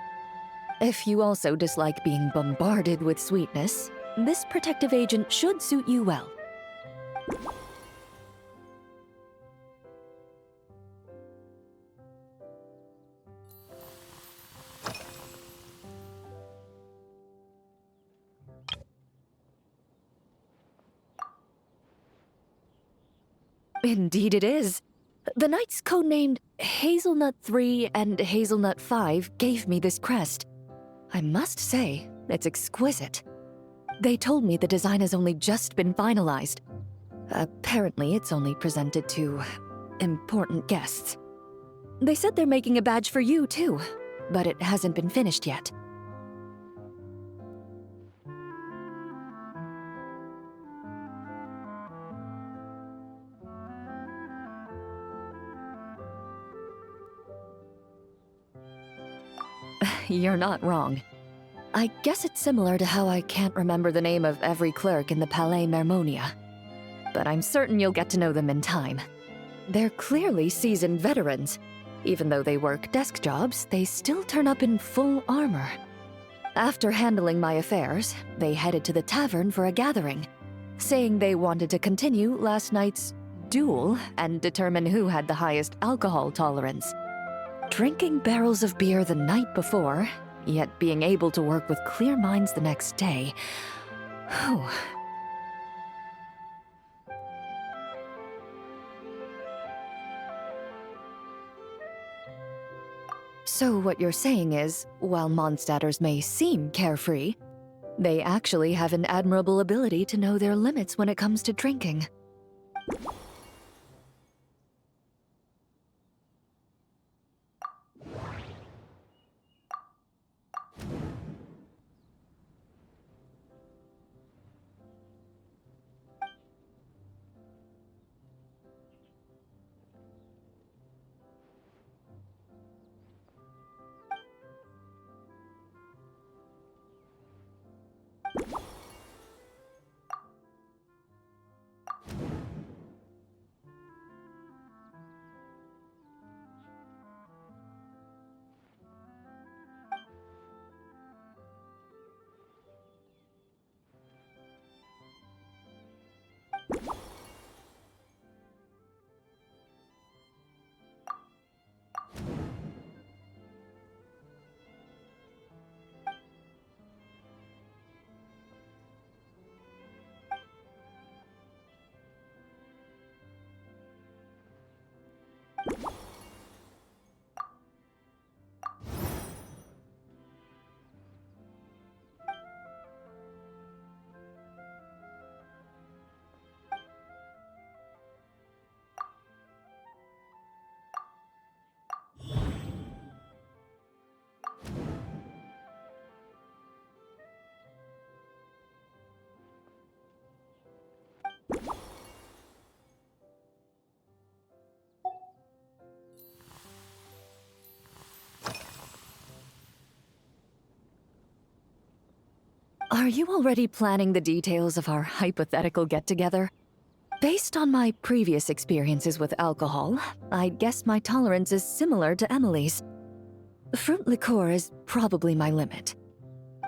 If you also dislike being bombarded with sweetness, this protective agent should suit you well. Indeed it is. The knights codenamed Hazelnut 3 and Hazelnut 5 gave me this crest. I must say, it's exquisite. They told me the design has only just been finalized. Apparently, it's only presented to important guests. They said they're making a badge for you, too, but it hasn't been finished yet. You're not wrong. I guess it's similar to how I can't remember the name of every clerk in the Palais Mermonia. But I'm certain you'll get to know them in time. They're clearly seasoned veterans. Even though they work desk jobs, they still turn up in full armor. After handling my affairs, they headed to the tavern for a gathering, saying they wanted to continue last night's duel and determine who had the highest alcohol tolerance. Drinking barrels of beer the night before, yet being able to work with clear minds the next day. Whew. So what you're saying is, while Mondstadters may seem carefree, they actually have an admirable ability to know their limits when it comes to drinking. Are you already planning the details of our hypothetical get-together? Based on my previous experiences with alcohol, I guess my tolerance is similar to Emily's. Fruit liqueur is probably my limit.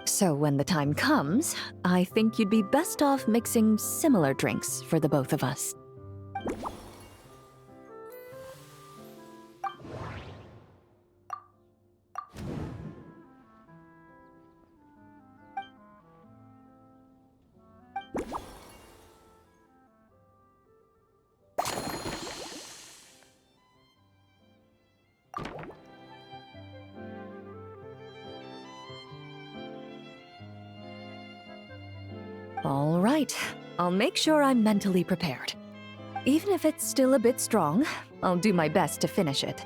So when the time comes, I think you'd be best off mixing similar drinks for the both of us. All right, I'll make sure I'm mentally prepared. Even if it's still a bit strong, I'll do my best to finish it.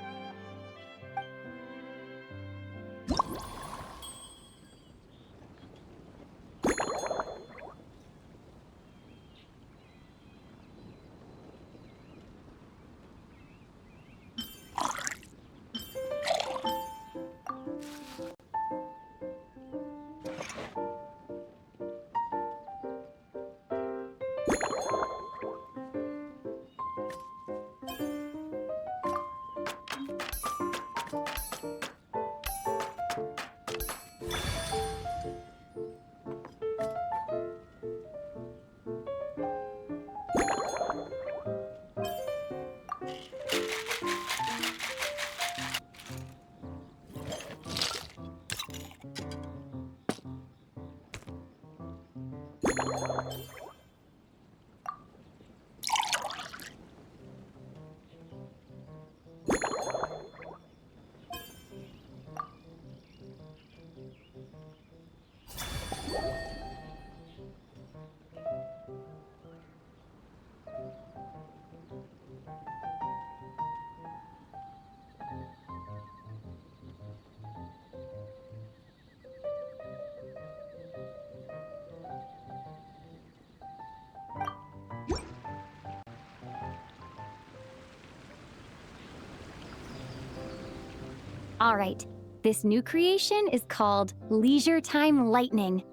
All right, this new creation is called Leisure Time Lightning.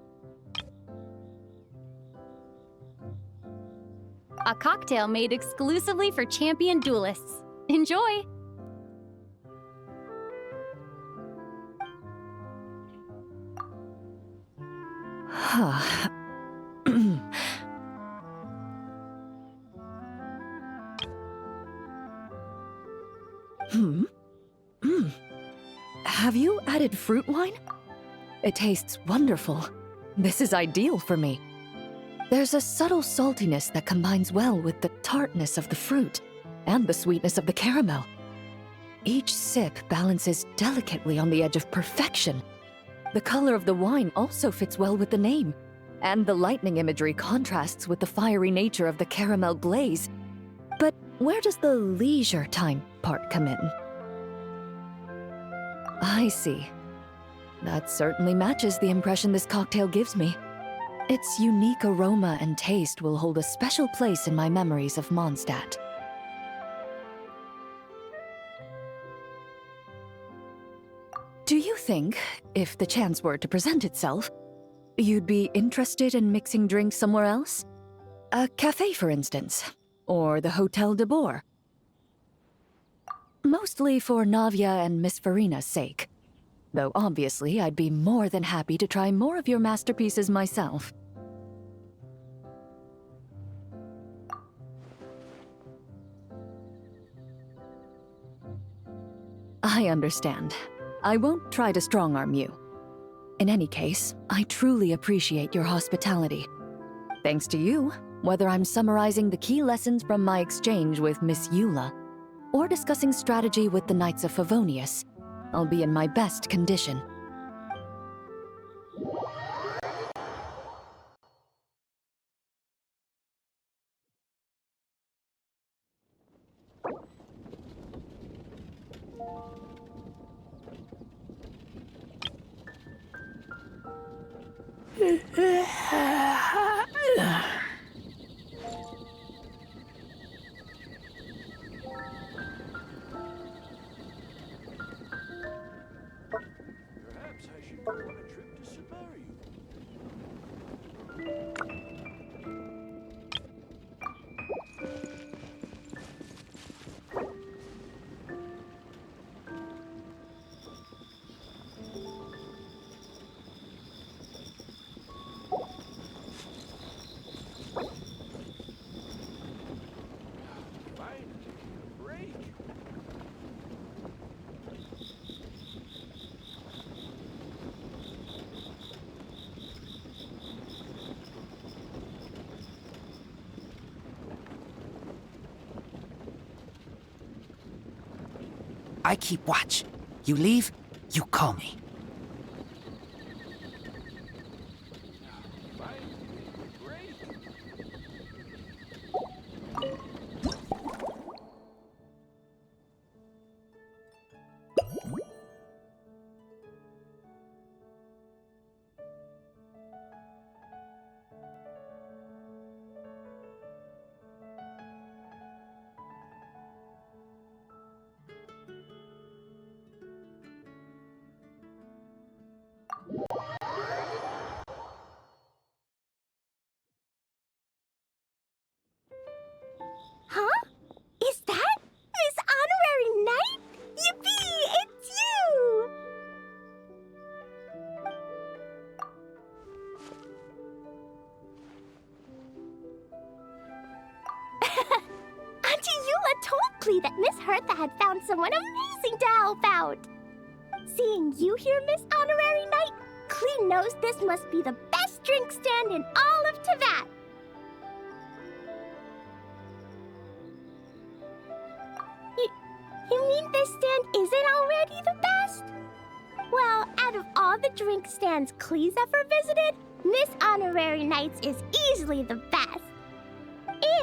A cocktail made exclusively for champion duelists. Enjoy! Have you added fruit wine? It tastes wonderful. This is ideal for me. There's a subtle saltiness that combines well with the tartness of the fruit and the sweetness of the caramel. Each sip balances delicately on the edge of perfection. The color of the wine also fits well with the name, and the lightning imagery contrasts with the fiery nature of the caramel glaze. But where does the leisure time part come in? I see. That certainly matches the impression this cocktail gives me. Its unique aroma and taste will hold a special place in my memories of Mondstadt. Do you think, if the chance were to present itself, you'd be interested in mixing drinks somewhere else? A cafe, for instance, or the Hotel de Boer? Mostly for Navia and Miss Farina's sake. Though obviously I'd be more than happy to try more of your masterpieces myself. I understand. I won't try to strong-arm you. In any case, I truly appreciate your hospitality. Thanks to you, whether I'm summarizing the key lessons from my exchange with Miss Eula, or discussing strategy with the Knights of Favonius, I'll be in my best condition. Perhaps I should go on a trip to Samaria. I keep watch. You leave, you call me. Huh? Is that Miss Honorary Knight? Yippee! It's you! Auntie Eula told Klee that Miss Hertha had found someone amazing to help out. Seeing you here, Miss Honorary Knight, Klee knows this must be the best drink stand in all of Teyvat. You mean this stand isn't already the best? Well, out of all the drink stands Klee's ever visited, Miss Honorary Knight's is easily the best.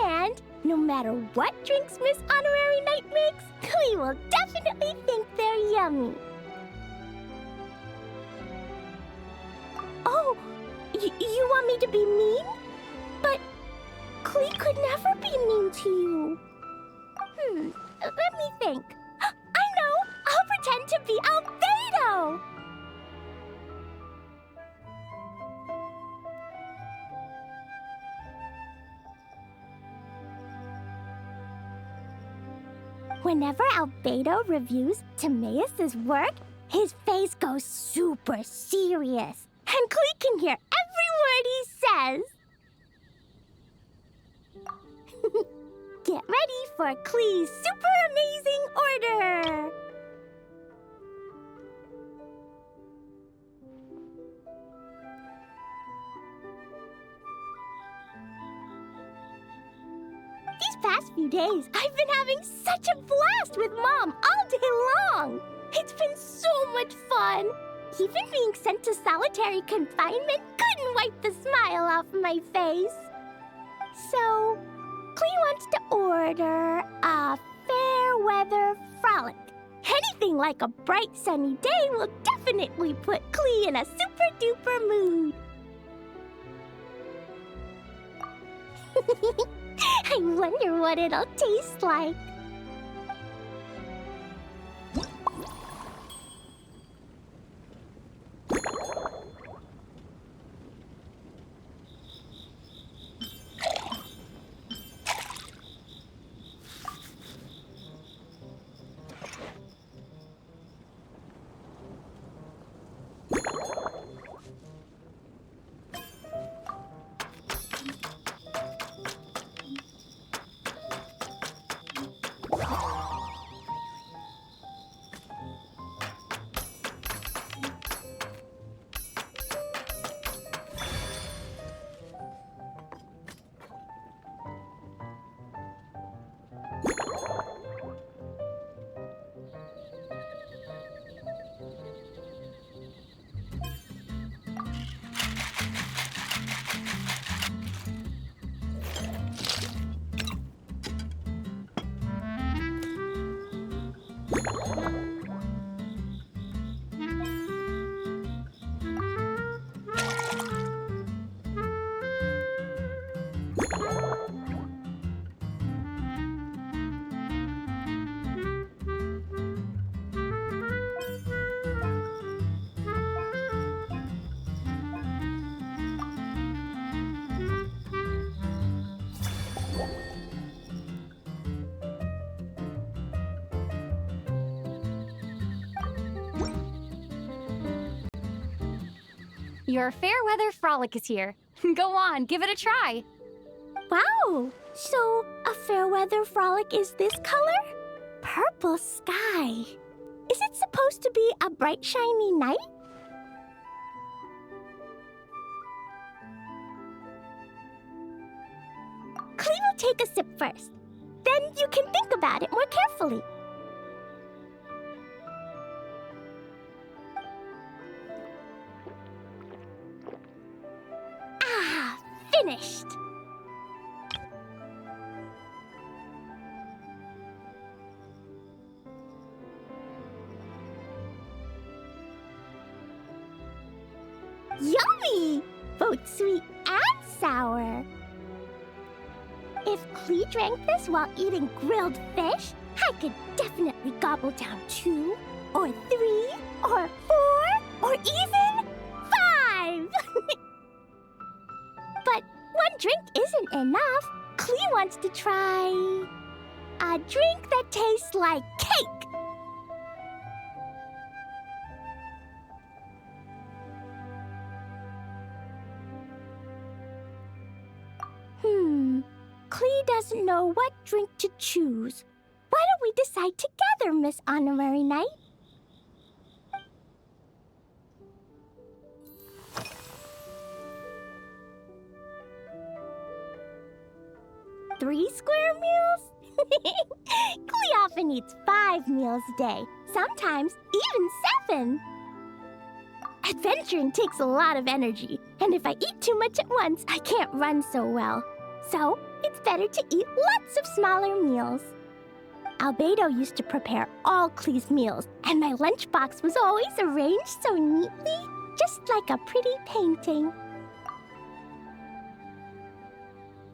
And no matter what drinks Miss Honorary Knight makes, Klee will definitely think they're yummy. Oh, you want me to be mean? But Klee could never be mean to you. Let me think. I know! I'll pretend to be Albedo! Whenever Albedo reviews Timaeus' work, his face goes super serious, and Klee can hear every word he says. Get ready for Klee's super amazing order! These past few days, I've been having such a blast with Mom all day long! It's been so much fun! Even being sent to solitary confinement couldn't wipe the smile off my face. So, Klee wants to order a fair weather frolic. Anything like a bright sunny day will definitely put Klee in a super duper mood. I wonder what it'll taste like. Your fair weather frolic is here. Go on, give it a try. Wow! So, a fair weather frolic is this color? Purple sky. Is it supposed to be a bright, shiny night? Klee will take a sip first. Then you can think about it more carefully. finished. Yummy! Both sweet and sour. If Klee drank this while eating grilled fish, I could definitely gobble down 2, or 3, or 4, or even 5! But one drink isn't enough. Klee wants to try a drink that tastes like cake. Klee doesn't know what drink to choose. Why don't we decide together, Miss Honorary Knight? Three square meals? Klee often eats 5 meals a day, sometimes even 7. Adventuring takes a lot of energy, and if I eat too much at once, I can't run so well. So, it's better to eat lots of smaller meals. Albedo used to prepare all Klee's meals, and my lunchbox was always arranged so neatly, just like a pretty painting.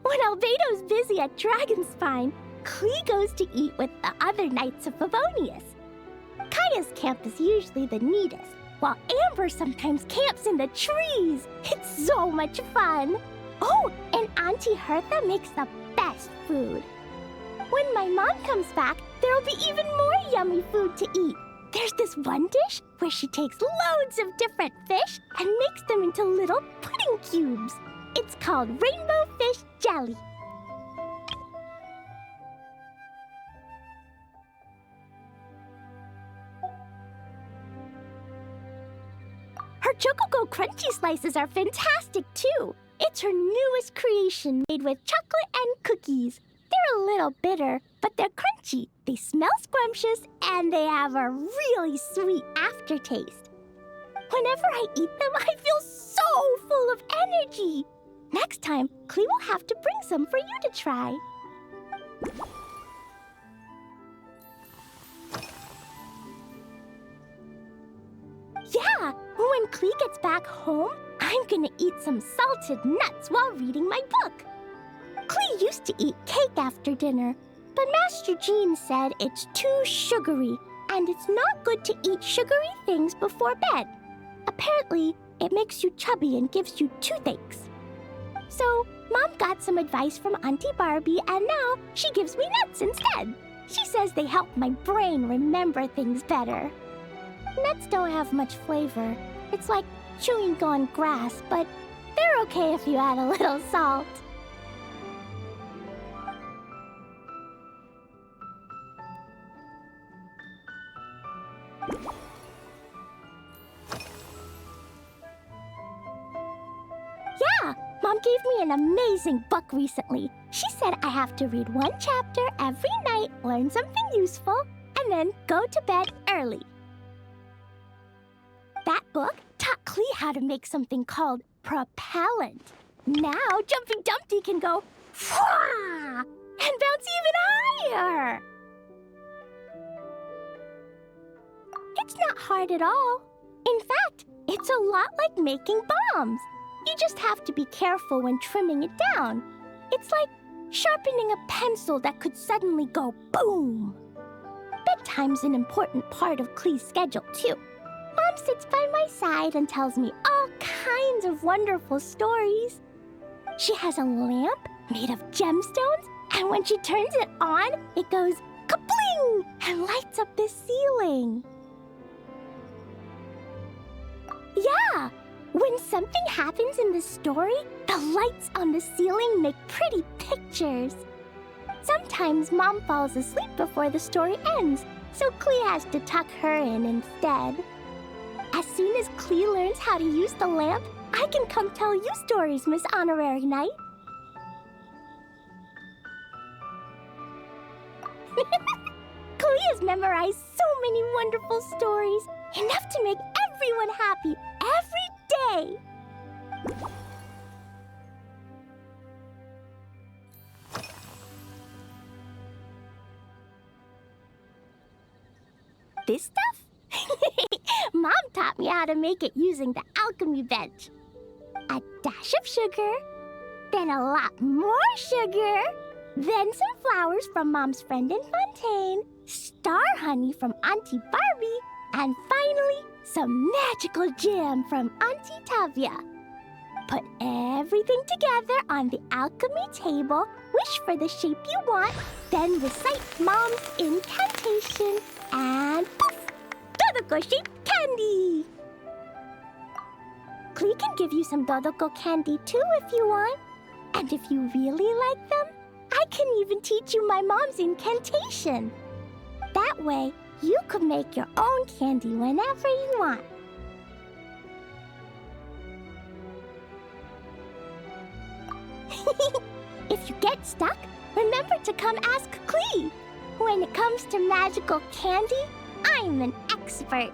When Albedo's busy at Dragonspine, Klee goes to eat with the other Knights of Favonius. Kaya's camp is usually the neatest, while Amber sometimes camps in the trees. It's so much fun. Oh, and Auntie Hertha makes the best food. When my mom comes back, there'll be even more yummy food to eat. There's this one dish where she takes loads of different fish and makes them into little pudding cubes. It's called rainbow fish jelly. Her Chococo Crunchy Slices are fantastic, too. It's her newest creation, made with chocolate and cookies. They're a little bitter, but they're crunchy. They smell scrumptious, and they have a really sweet aftertaste. Whenever I eat them, I feel so full of energy. Next time, Klee will have to bring some for you to try. Yeah, when Klee gets back home, I'm gonna eat some salted nuts while reading my book. Klee used to eat cake after dinner, but Master Jean said it's too sugary, and it's not good to eat sugary things before bed. Apparently, it makes you chubby and gives you toothaches. So, Mom got some advice from Auntie Barbie, and now she gives me nuts instead. She says they help my brain remember things better. Nuts don't have much flavor. It's like chewing on grass, but they're okay if you add a little salt. Yeah, Mom gave me an amazing book recently. She said I have to read one chapter every night, learn something useful, and then go to bed early. That book taught Klee how to make something called propellant. Now Jumpy Dumpty can go Fwah! And bounce even higher. It's not hard at all. In fact, it's a lot like making bombs. You just have to be careful when trimming it down. It's like sharpening a pencil that could suddenly go boom. Bedtime's an important part of Klee's schedule, too. Mom sits by my side and tells me all kinds of wonderful stories. She has a lamp made of gemstones, and when she turns it on, it goes kabling and lights up the ceiling. Yeah, when something happens in the story, the lights on the ceiling make pretty pictures. Sometimes Mom falls asleep before the story ends, so Klee has to tuck her in instead. As soon as Klee learns how to use the lamp, I can come tell you stories, Miss Honorary Knight. Klee has memorized so many wonderful stories, enough to make everyone happy every day. This stuff? Mom taught me how to make it using the alchemy bench. A dash of sugar, then a lot more sugar, then some flowers from Mom's friend in Fontaine, star honey from Auntie Barbie, and finally, some magical jam from Auntie Tavia. Put everything together on the alchemy table, wish for the shape you want, then recite Mom's incantation, and poof! Dodoko-shaped candy! Klee can give you some Dodoko candy too if you want. And if you really like them, I can even teach you my mom's incantation. That way, you could make your own candy whenever you want. If you get stuck, remember to come ask Klee. When it comes to magical candy, I'm an expert.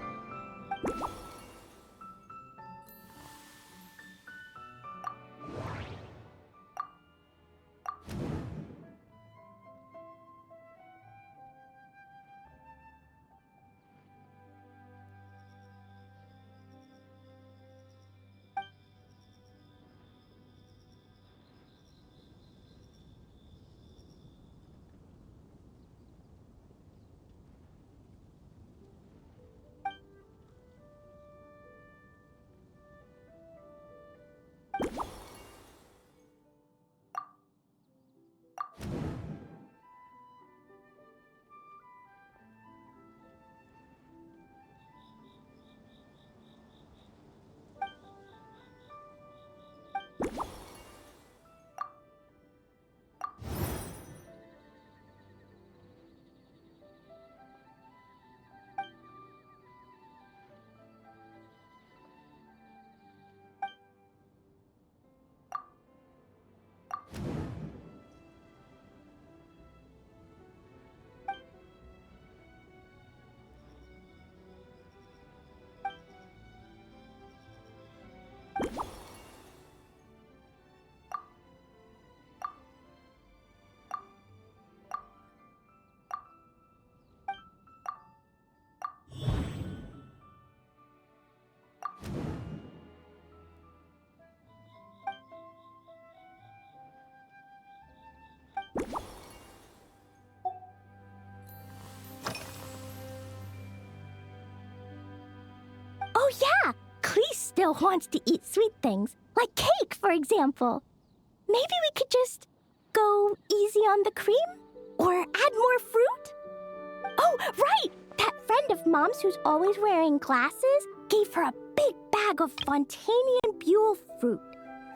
Oh yeah! Klee still wants to eat sweet things, like cake, for example. Maybe we could just go easy on the cream? Or add more fruit? Oh, right! That friend of Mom's who's always wearing glasses gave her a big bag of Fontanian Buell fruit.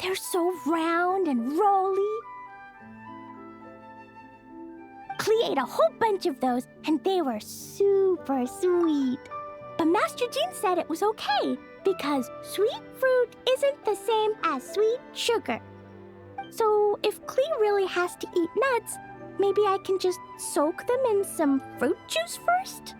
They're so round and rolly. Klee ate a whole bunch of those, and they were super sweet. But Master Jean said it was okay, because sweet fruit isn't the same as sweet sugar. So if Klee really has to eat nuts, maybe I can just soak them in some fruit juice first?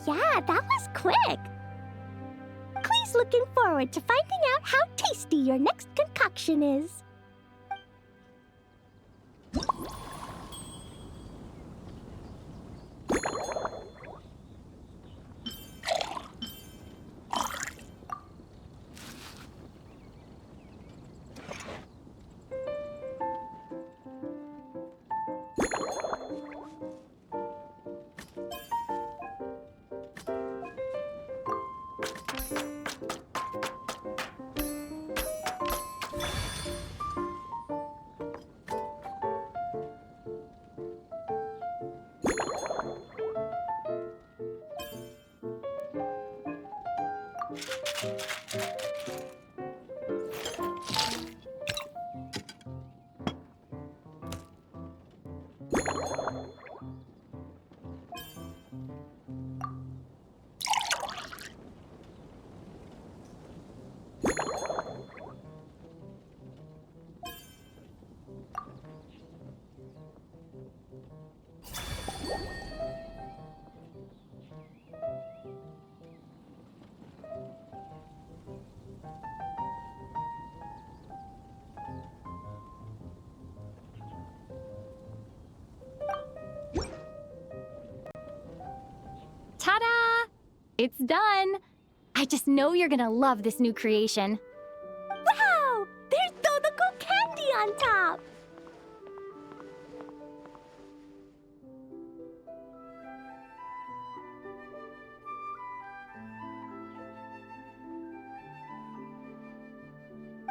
Yeah, that was quick. Klee's looking forward to finding out how tasty your next concoction is. It's done! I just know you're gonna love this new creation. Wow! There's Dodoko candy on top!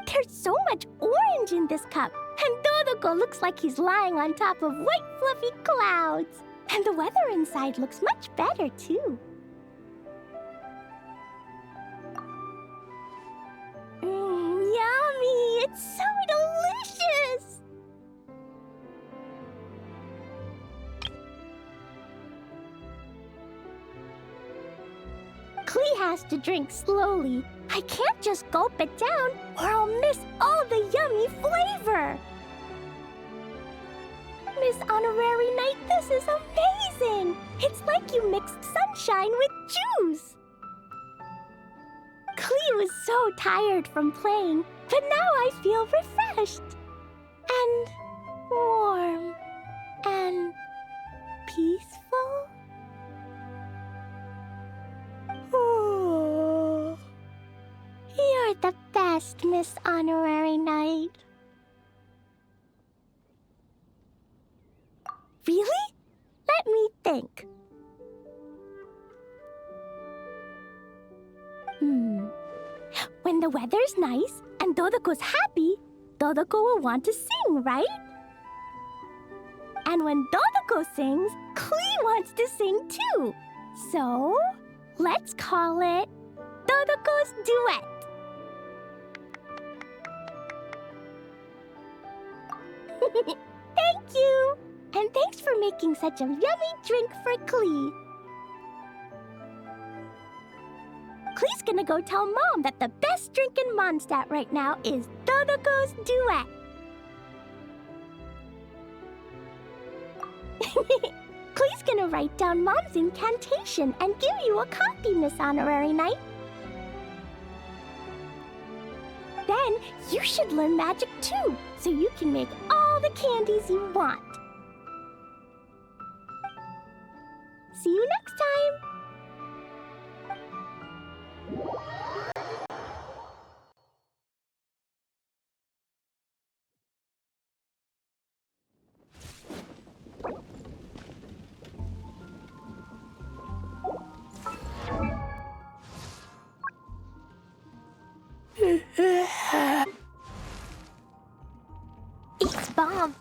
There's so much orange in this cup, and Dodoko looks like he's lying on top of white fluffy clouds. And the weather inside looks much better, too. Yummy! It's so delicious! Klee has to drink slowly. I can't just gulp it down, or I'll miss all the yummy flavor. Miss Honorary Knight, this is amazing! It's like you mixed sunshine with juice! Klee was so tired from playing, but now I feel refreshed. And warm. And peaceful. Ooh. You're the best, Miss Honorary Knight. Really? Let me think. When the weather's nice and Dodoko's happy, Dodoko will want to sing, right? And when Dodoko sings, Klee wants to sing too. So, let's call it Dodoko's Duet. Thank you! And thanks for making such a yummy drink for Klee. Klee's gonna go tell Mom that the best drink in Mondstadt right now is Dodoko's Duet. Klee's gonna write down Mom's incantation and give you a copy, Miss Honorary Knight. Then you should learn magic too, so you can make all the candies you want. See you next time! It's bomb.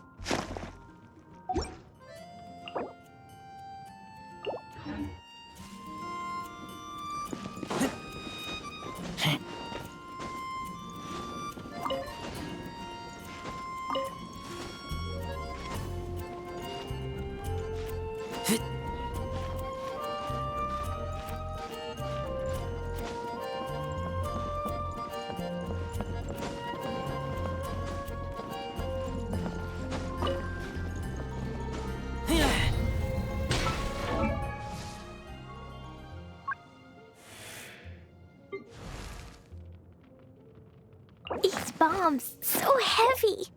These bombs, so heavy.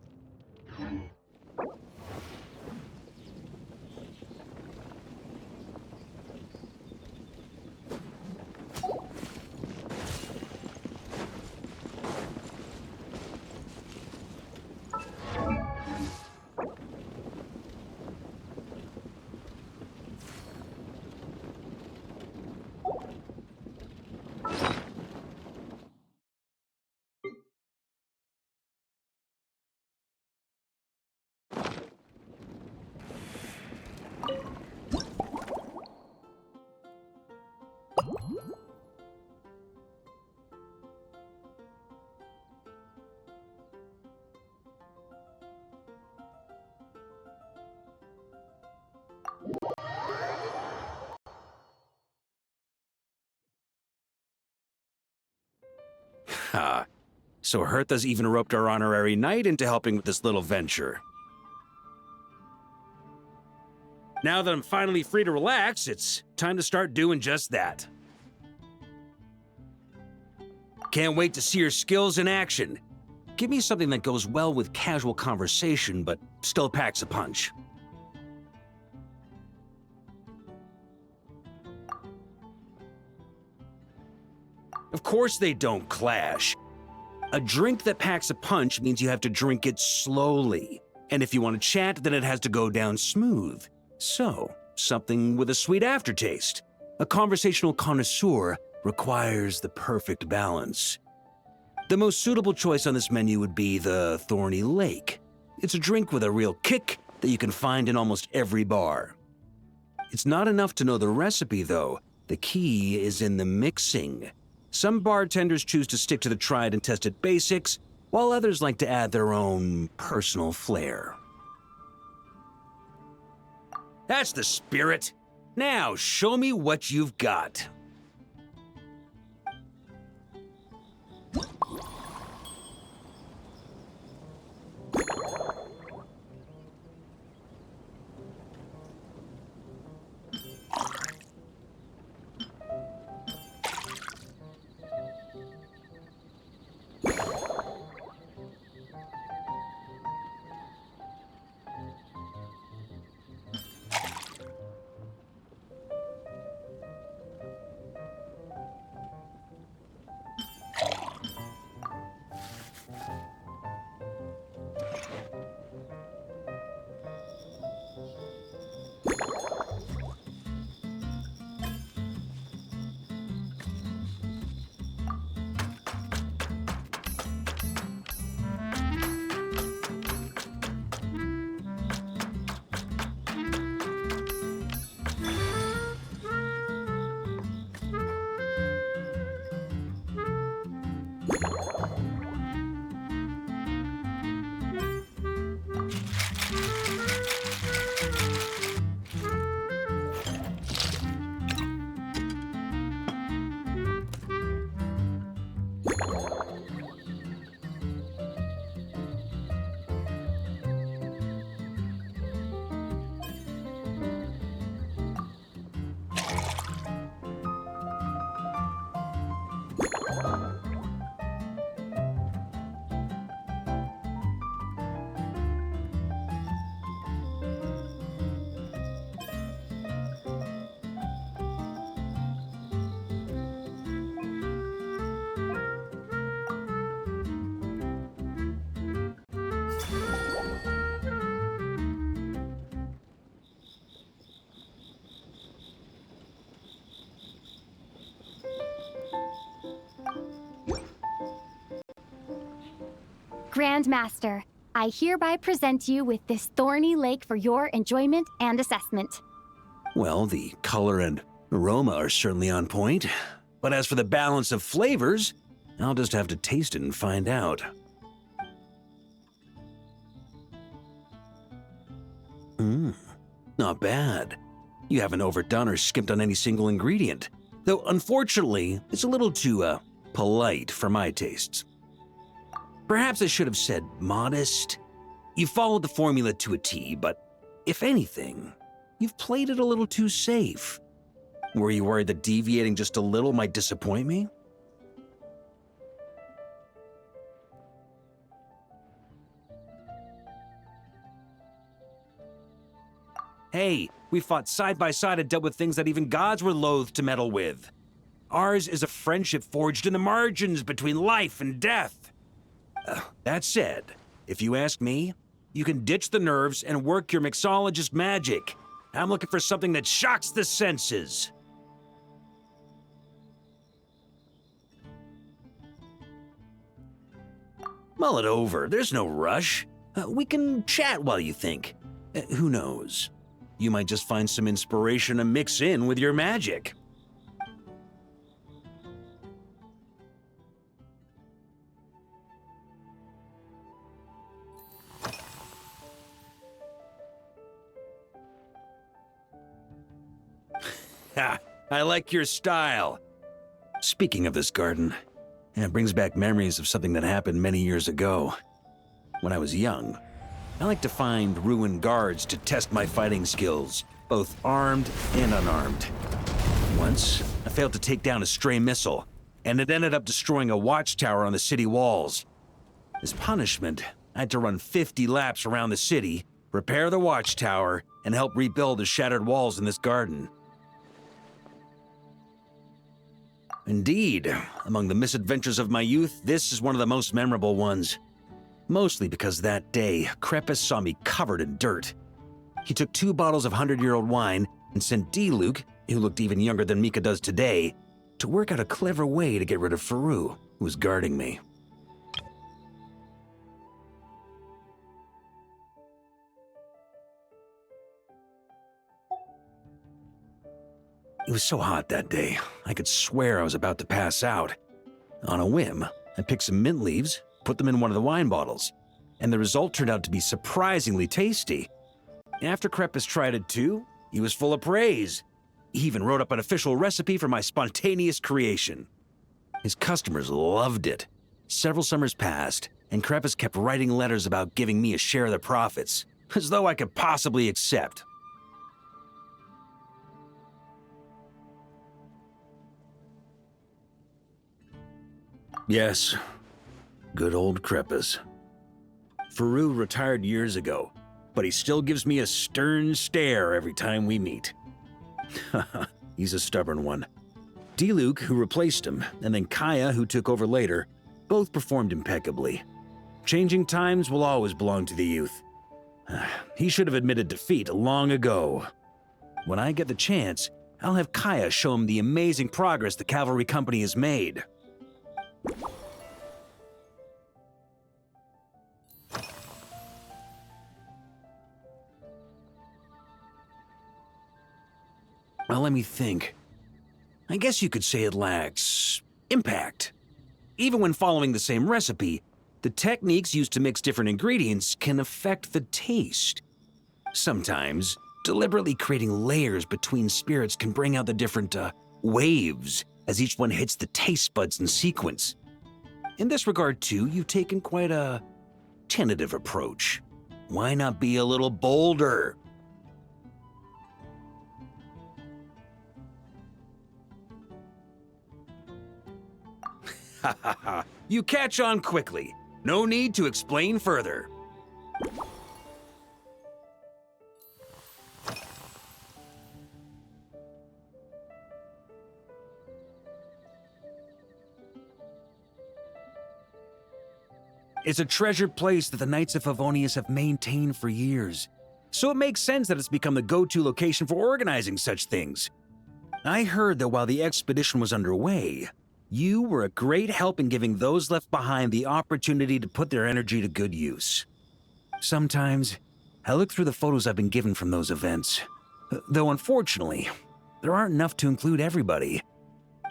Ha. So Hertha's even roped our honorary knight into helping with this little venture. Now that I'm finally free to relax, it's time to start doing just that. Can't wait to see your skills in action. Give me something that goes well with casual conversation, but still packs a punch. Of course they don't clash. A drink that packs a punch means you have to drink it slowly. And if you want to chat, then it has to go down smooth. So, something with a sweet aftertaste. A conversational connoisseur requires the perfect balance. The most suitable choice on this menu would be the Thorny Lake. It's a drink with a real kick that you can find in almost every bar. It's not enough to know the recipe, though. The key is in the mixing. Some bartenders choose to stick to the tried and tested basics, while others like to add their own personal flair. That's the spirit. Now, show me what you've got. Grandmaster, I hereby present you with this Thorny Lake for your enjoyment and assessment. Well, the color and aroma are certainly on point. But as for the balance of flavors, I'll just have to taste it and find out. Not bad. You haven't overdone or skimped on any single ingredient. Though, unfortunately, it's a little too, polite for my tastes. Perhaps I should have said modest. You followed the formula to a T, but if anything, you've played it a little too safe. Were you worried that deviating just a little might disappoint me? Hey, we fought side by side and dealt with things that even gods were loath to meddle with. Ours is a friendship forged in the margins between life and death. That said, if you ask me, you can ditch the nerves and work your mixologist magic. I'm looking for something that shocks the senses. Mull it over. There's no rush. We can chat while you think. Who knows? You might just find some inspiration to mix in with your magic. Ha! I like your style. Speaking of this garden, it brings back memories of something that happened many years ago. When I was young, I liked to find ruined guards to test my fighting skills, both armed and unarmed. Once, I failed to take down a stray missile, and it ended up destroying a watchtower on the city walls. As punishment, I had to run 50 laps around the city, repair the watchtower, and help rebuild the shattered walls in this garden. Indeed, among the misadventures of my youth, this is one of the most memorable ones. Mostly because that day, Crepus saw me covered in dirt. He took 2 bottles of 100-year-old wine and sent D-Luke, who looked even younger than Mika does today, to work out a clever way to get rid of Faru, who was guarding me. It was so hot that day, I could swear I was about to pass out. On a whim, I picked some mint leaves, put them in one of the wine bottles, and the result turned out to be surprisingly tasty. After Crepus tried it too, he was full of praise. He even wrote up an official recipe for my spontaneous creation. His customers loved it. Several summers passed, and Crepus kept writing letters about giving me a share of the profits, as though I could possibly accept. Yes, good old Crepus. Faru retired years ago, but he still gives me a stern stare every time we meet. He's a stubborn one. D-Luke, who replaced him, and then Kaya, who took over later, both performed impeccably. Changing times will always belong to the youth. He should have admitted defeat long ago. When I get the chance, I'll have Kaya show him the amazing progress the cavalry company has made. Well, let me think. I guess you could say it lacks impact. Even when following the same recipe, the techniques used to mix different ingredients can affect the taste. Sometimes, deliberately creating layers between spirits can bring out the different waves as each one hits the taste buds in sequence. In this regard, too, you've taken quite a tentative approach. Why not be a little bolder? Ha ha ha. You catch on quickly. No need to explain further. It's a treasured place that the Knights of Favonius have maintained for years, so it makes sense that it's become the go-to location for organizing such things. I heard that while the expedition was underway, you were a great help in giving those left behind the opportunity to put their energy to good use. Sometimes, I look through the photos I've been given from those events, though unfortunately, there aren't enough to include everybody.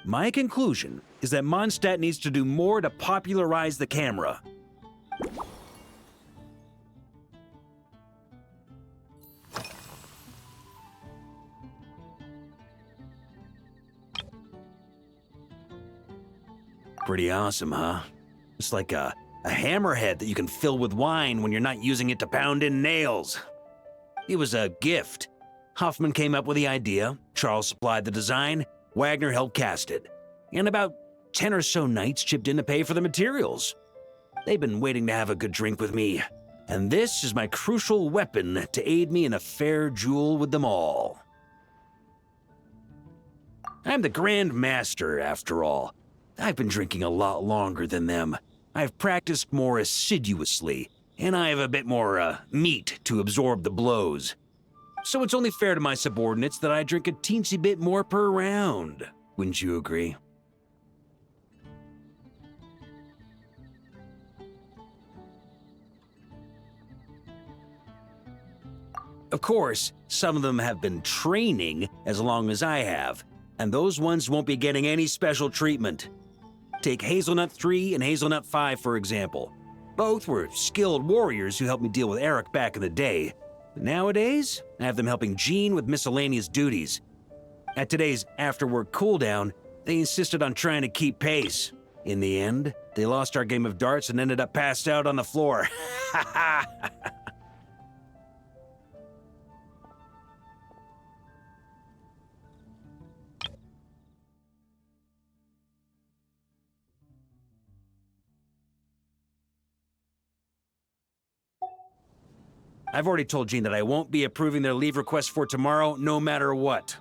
My conclusion is that Mondstadt needs to do more to popularize the camera. Pretty awesome, huh? It's like a hammerhead that you can fill with wine when you're not using it to pound in nails. It was a gift. Hoffman came up with the idea, Charles supplied the design, Wagner helped cast it, and about 10 or so knights chipped in to pay for the materials. They've been waiting to have a good drink with me, and this is my crucial weapon to aid me in a fair duel with them all. I'm the Grand Master, after all. I've been drinking a lot longer than them. I've practiced more assiduously, and I have a bit more, meat to absorb the blows. So it's only fair to my subordinates that I drink a teensy bit more per round. Wouldn't you agree? Of course, some of them have been training as long as I have, and those ones won't be getting any special treatment. Take Hazelnut 3 and Hazelnut 5, for example. Both were skilled warriors who helped me deal with Eric back in the day. But nowadays, I have them helping Jean with miscellaneous duties. At today's after-work cooldown, they insisted on trying to keep pace. In the end, they lost our game of darts and ended up passed out on the floor. Ha ha! I've already told Jean that I won't be approving their leave request for tomorrow, no matter what.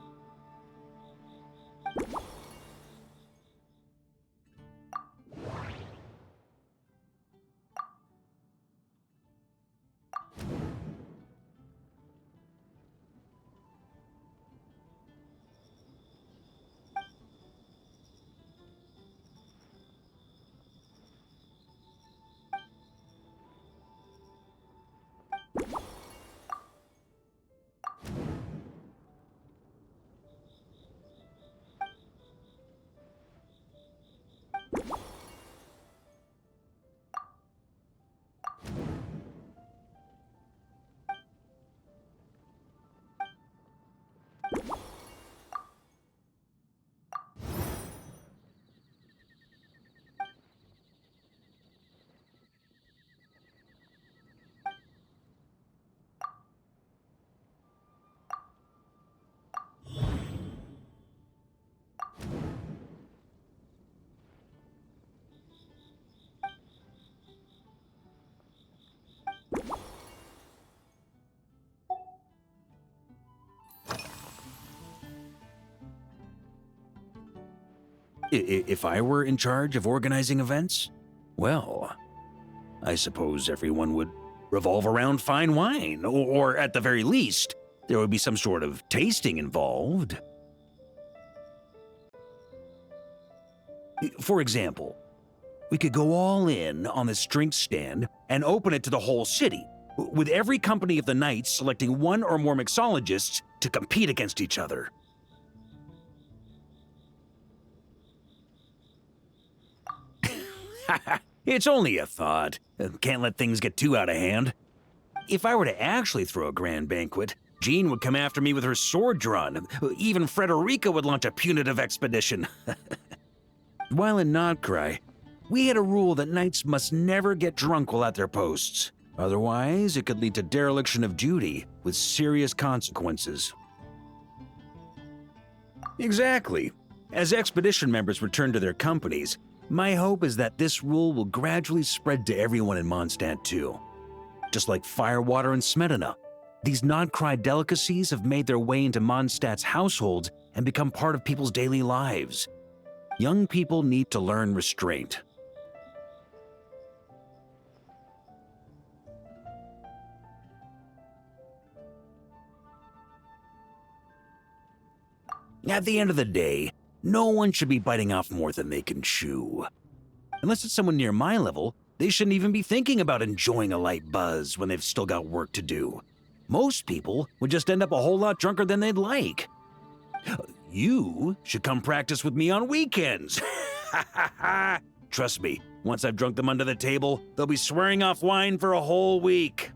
If I were in charge of organizing events, well, I suppose everyone would revolve around fine wine, or at the very least, there would be some sort of tasting involved. For example, we could go all in on this drink stand and open it to the whole city, with every company of the night selecting one or more mixologists to compete against each other. It's only a thought. Can't let things get too out of hand. If I were to actually throw a grand banquet, Jean would come after me with her sword drawn. Even Frederica would launch a punitive expedition. While in Notcry, we had a rule that knights must never get drunk while at their posts. Otherwise, it could lead to dereliction of duty with serious consequences. Exactly. As expedition members return to their companies, my hope is that this rule will gradually spread to everyone in Mondstadt too. Just like firewater and Smedina, these Notcry delicacies have made their way into Mondstadt's households and become part of people's daily lives. Young people need to learn restraint. At the end of the day, no one should be biting off more than they can chew. Unless it's someone near my level, they shouldn't even be thinking about enjoying a light buzz when they've still got work to do. Most people would just end up a whole lot drunker than they'd like. You should come practice with me on weekends. Trust me, once I've drunk them under the table, they'll be swearing off wine for a whole week.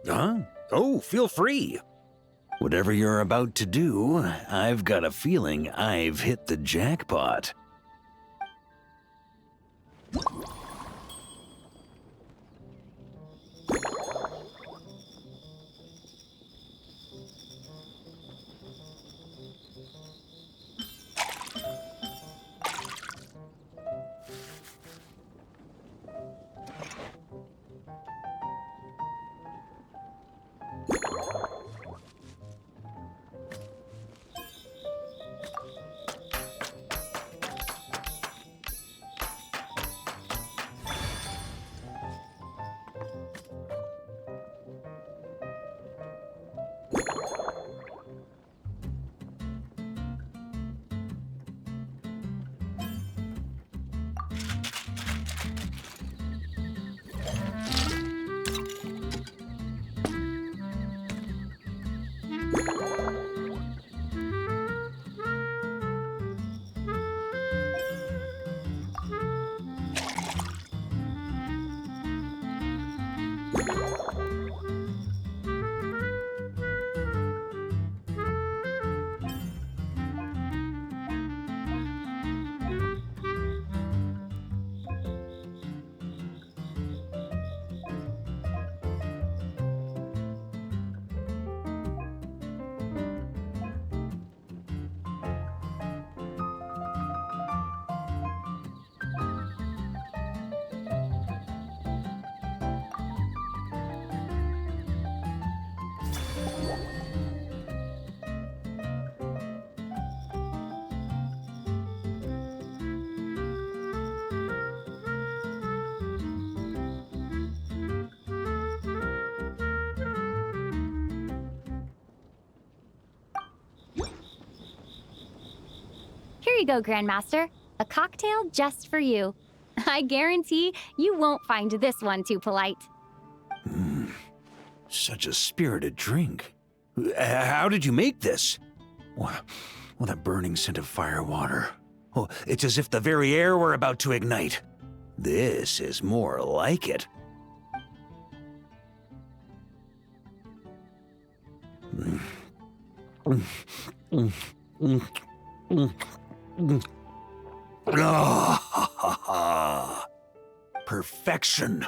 Huh? Oh, feel free. Whatever you're about to do, I've got a feeling I've hit the jackpot. Here you go, Grandmaster. A cocktail just for you. I guarantee you won't find this one too polite. Such a spirited drink. How did you make this? Well, that burning scent of fire water. Oh, it's as if the very air were about to ignite. This is more like it. Perfection.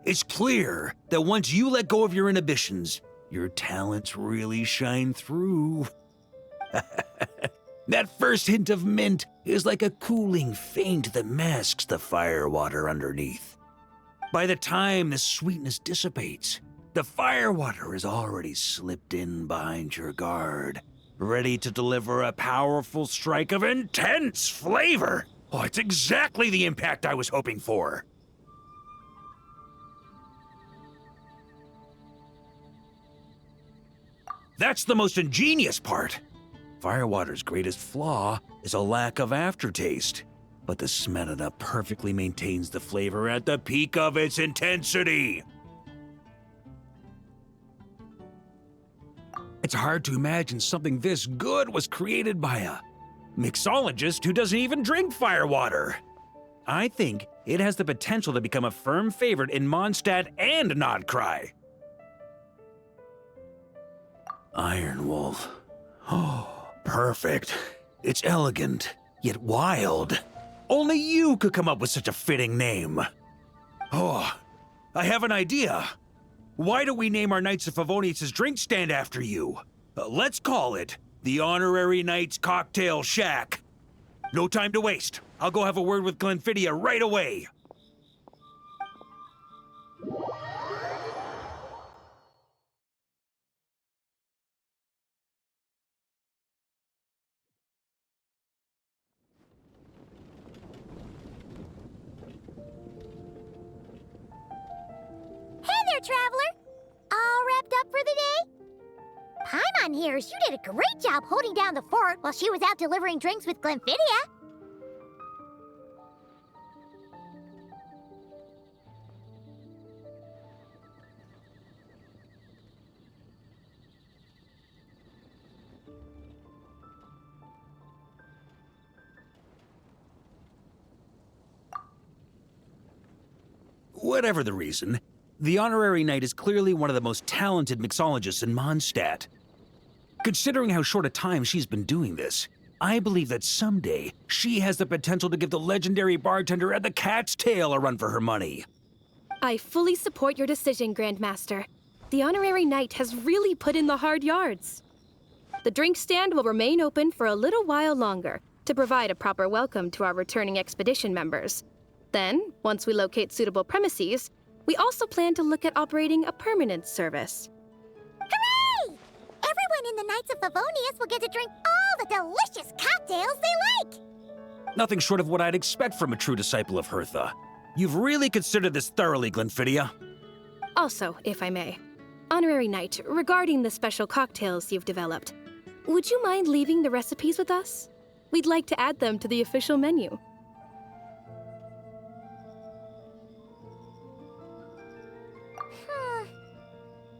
It's clear that once you let go of your inhibitions, your talents really shine through. That first hint of mint is like a cooling feint that masks the firewater underneath. By the time the sweetness dissipates, the firewater is already slipped in behind your guard, ready to deliver a powerful strike of intense flavor. Oh, it's exactly the impact I was hoping for. That's the most ingenious part. Firewater's greatest flaw is a lack of aftertaste, but the Smetana perfectly maintains the flavor at the peak of its intensity. It's hard to imagine something this good was created by a mixologist who doesn't even drink firewater. I think it has the potential to become a firm favorite in Mondstadt and Nodcry. Iron Wolf. Oh, perfect. It's elegant, yet wild. Only you could come up with such a fitting name. Oh, I have an idea. Why don't we name our Knights of Favonius' drink stand after you? Let's call it the Honorary Knights Cocktail Shack. No time to waste. I'll go have a word with Glenfiddia right away. Hey there, traveler! All wrapped up for the day? Paimon hears you did a great job holding down the fort while she was out delivering drinks with Glenfiddia. Whatever the reason, the Honorary Knight is clearly one of the most talented mixologists in Mondstadt. Considering how short a time she's been doing this, I believe that someday she has the potential to give the legendary bartender at the Cat's Tail a run for her money. I fully support your decision, Grandmaster. The Honorary Knight has really put in the hard yards. The drink stand will remain open for a little while longer to provide a proper welcome to our returning expedition members. Then, once we locate suitable premises, we also plan to look at operating a permanent service. Hooray! Everyone in the Knights of Favonius will get to drink all the delicious cocktails they like! Nothing short of what I'd expect from a true disciple of Hertha. You've really considered this thoroughly, Glenfiddia. Also, if I may, Honorary Knight, regarding the special cocktails you've developed, would you mind leaving the recipes with us? We'd like to add them to the official menu.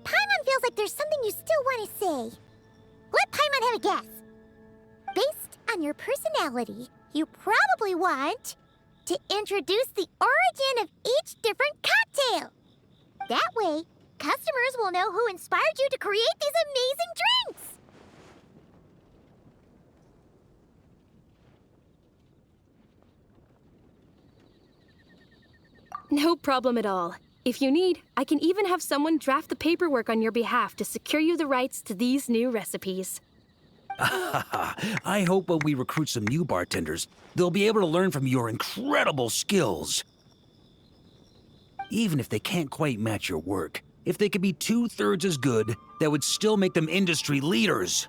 Paimon feels like there's something you still want to say. Let Paimon have a guess. Based on your personality, you probably want to introduce the origin of each different cocktail. That way, customers will know who inspired you to create these amazing drinks. No problem at all. If you need, I can even have someone draft the paperwork on your behalf to secure you the rights to these new recipes. I hope when we recruit some new bartenders, they'll be able to learn from your incredible skills. Even if they can't quite match your work, if they could be 2/3 as good, that would still make them industry leaders.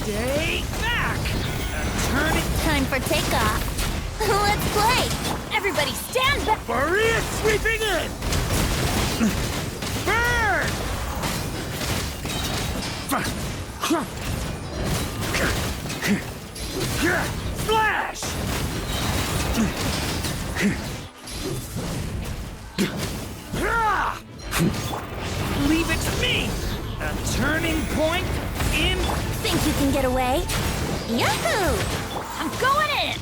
Stay back! Turn it! Time for takeoff. Let's play! Everybody stand back! Maria sweeping in! Burn! Flash! Leave it to me! A turning point in... Think you can get away? Yahoo! I'm going in!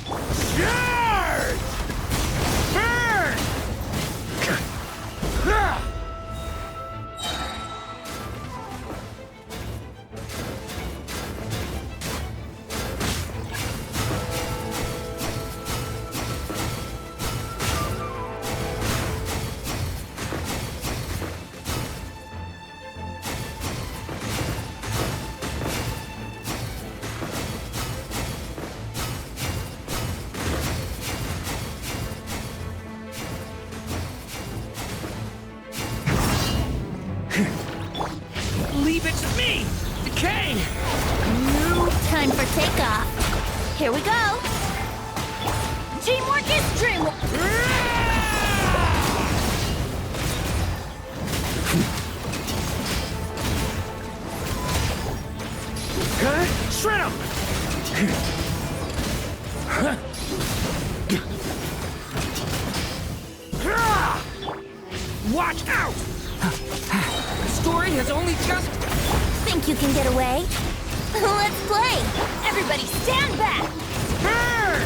Charge! Burn! Leave it to me! Decay! New time for takeoff. Here we go. Teamwork is dreamwork. Shred 'em! Watch out! The story has only just... Think you can get away? Let's play! Everybody stand back! Burn!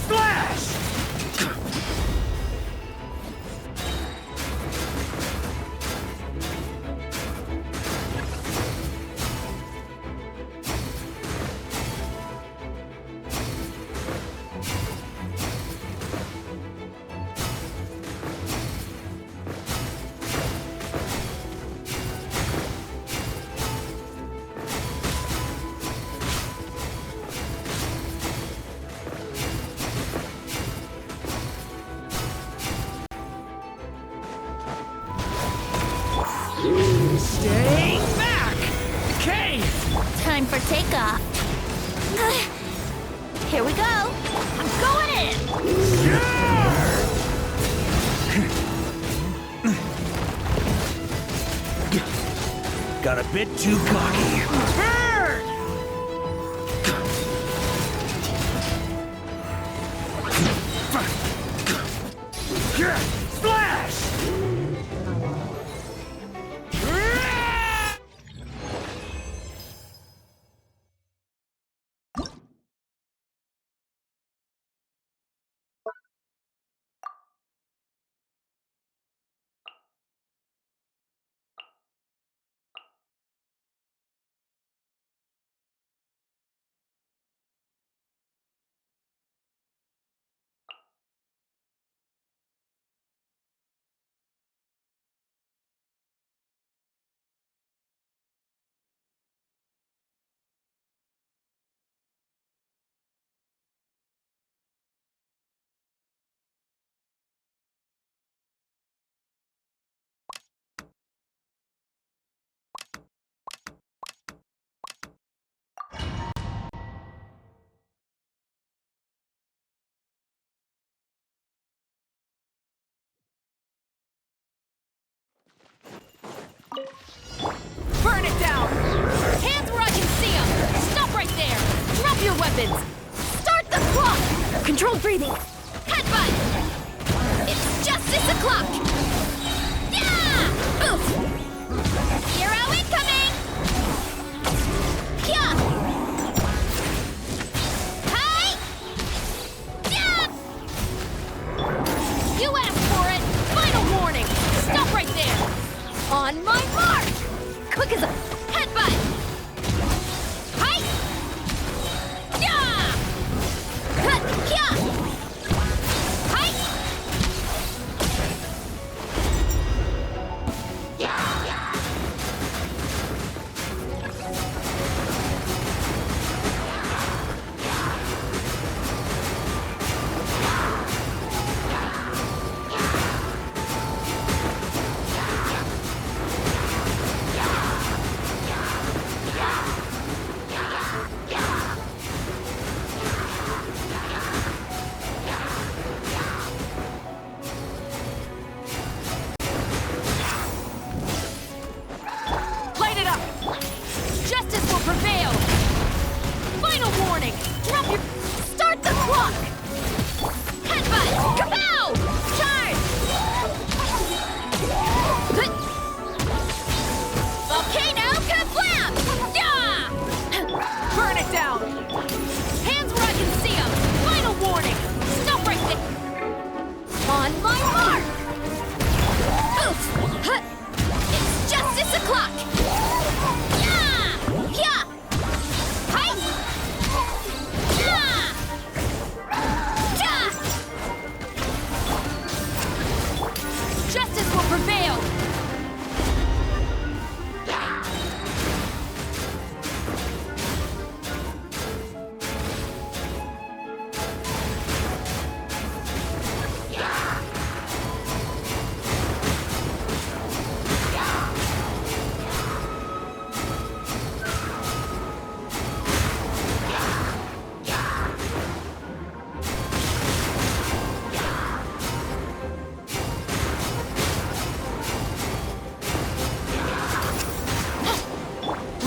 Flash! Stay back! Decay! Time for takeoff. Here we go. I'm going in! Got a bit too cocky. Burn! Splash! Burn it down! Hands where I can see them! Stop right there! Drop your weapons! Start the clock! Controlled breathing. Headbutt! It's justice o'clock! Yeah! Oof! Hero incoming! Yeah! Hi! Yeah! You asked for it! Final warning! Stop right there! On my mark! Quick as a headbutt! Hi! Yeah! Cut! Yeah! Hi! Light it up! Justice will prevail! Final warning! Drop your... Start the clock! Headbutt! Kapow! Charge! Hut! Volcano kablam! Yeah! Burn it down! Hands where I can see them! Final warning! Stop right there! On my mark! Oof! Hut! It's justice o'clock! Yeah! Yeah! Hi! Yeah! Yeah! Justice will prevail!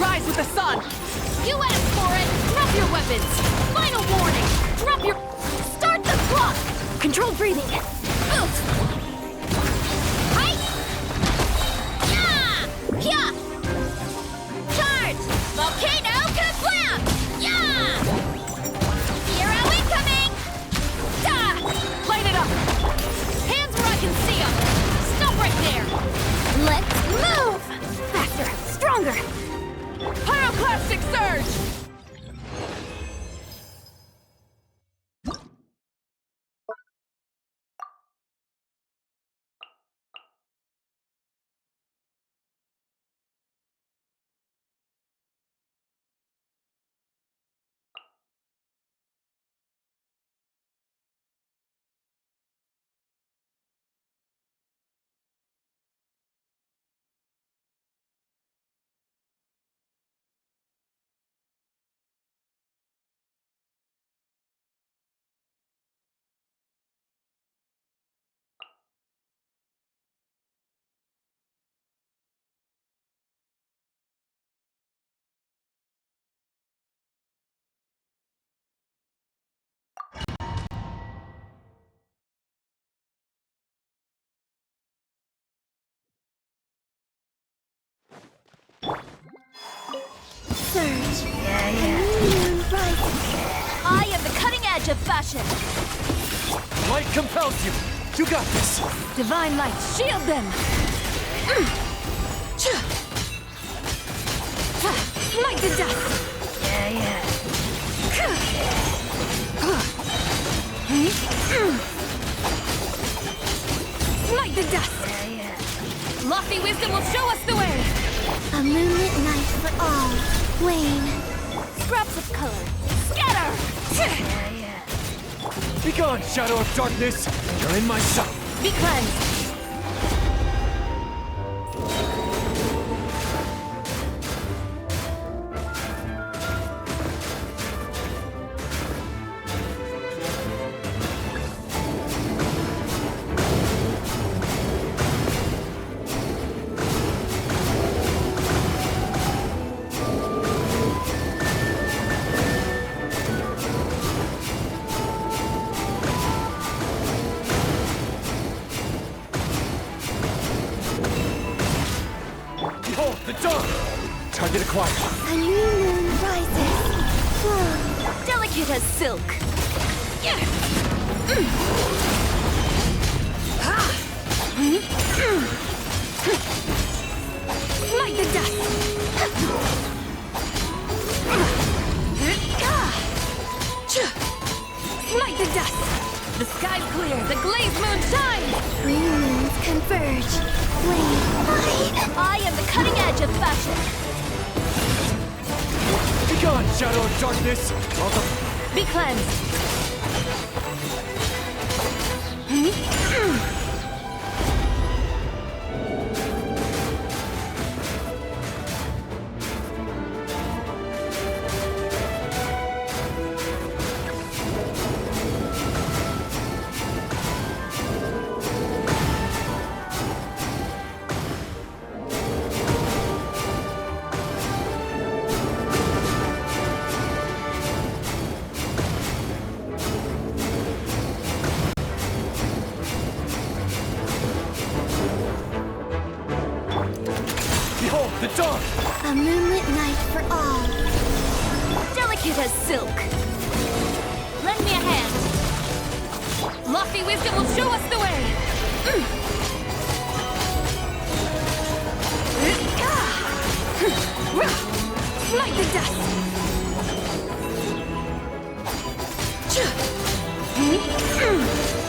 Rise with the sun! You asked for it! Drop your weapons! Final warning! Drop your... Start the clock! Controlled breathing. Oof! Hi! Yeah! Yeah! Charge! Volcano kablam! Yeah! Hero incoming! Da! Light it up! Hands where I can see them! Stop right there! Let's move! Faster, stronger. Pyroclastic surge! Surge. Moon rising. I am the cutting edge of fashion! Light compels you. You got this. Divine light, shield them! Light the dust! Light the dust! Lofty wisdom will show us the way! A moonlit night for all. Wane. Scraps of color! Scatter! Be gone, shadow of darkness. You're in my sight. Be cleansed! quiet. A new moon rises. Delicate as silk. Smite the dust! Smite the dust! The sky's clear. The glazed moon shines. Three moons converge. Wait, I am the cutting edge of fashion. Be gone, shadow of darkness. Welcome. Be cleansed. Behold, the dawn! a moonlit night for all. Delicate as silk. Lend me a hand. Lofty wisdom will show us the way. Smite the dust!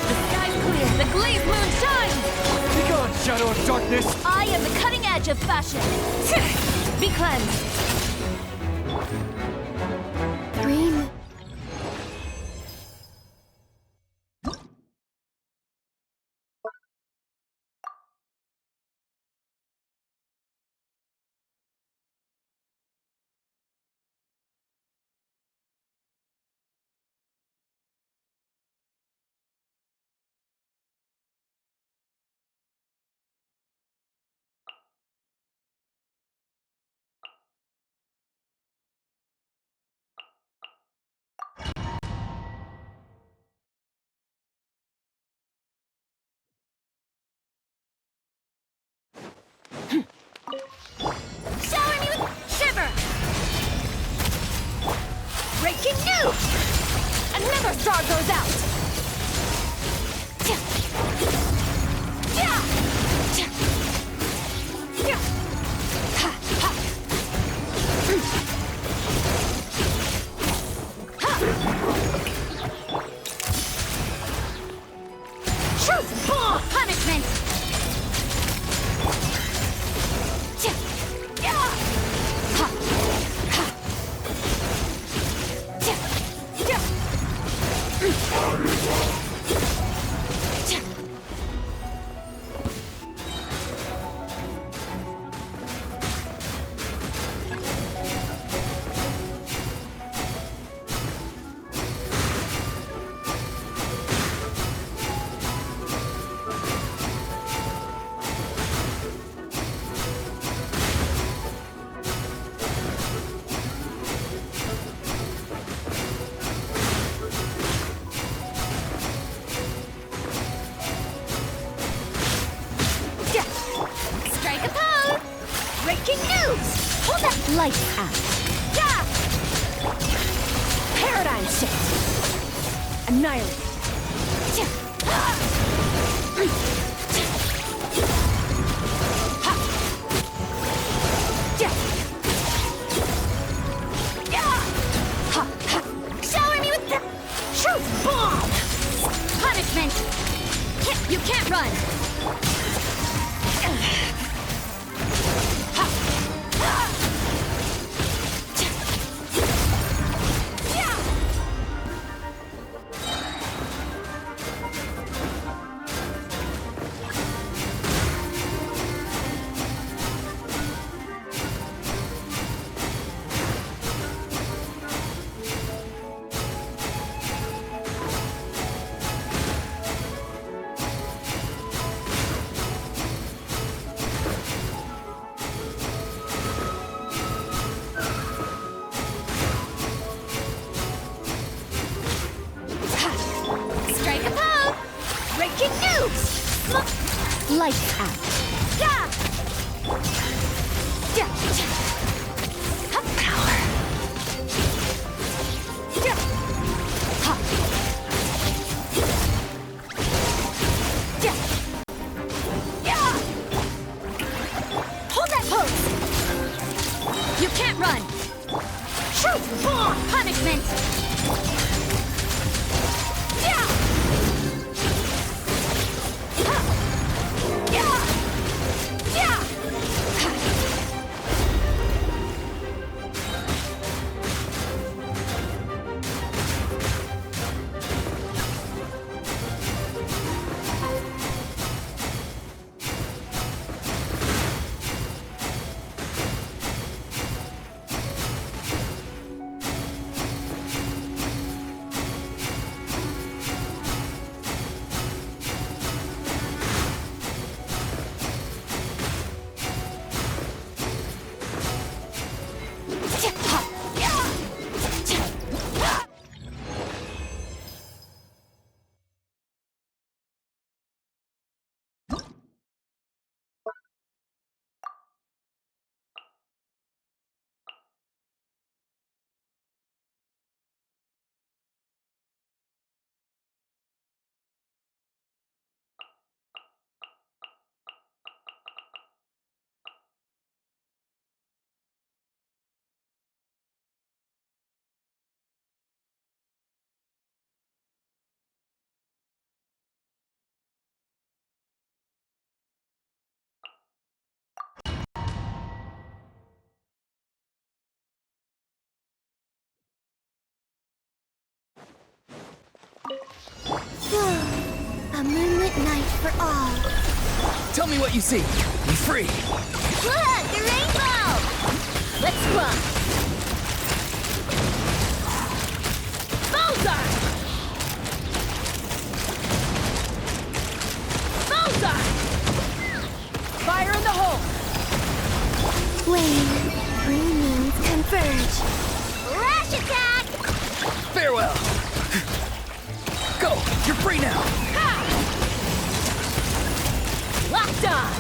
The sky's clear. The glazed moon shines. Be gone, shadow of darkness. I am the cutting edge of fashion. Be cleansed. Dream. Shower me with shiver! Breaking news! Another star goes out! Choose bomb punishment! Strike a pose! Breaking news! Hold that light out! Yeah! Paradigm shift! Annihilate! Shower me with the truth bomb! Punishment! You can't run! Strike a pose! Breaking news! Lights out! Yeah! for all. Tell me what you see. Be free. Look, the rainbow! Let's run! Bullseye! Bullseye! Fire in the hole! Flame, green moons converge. Lash attack! Farewell. Go. You're free now. Locked on!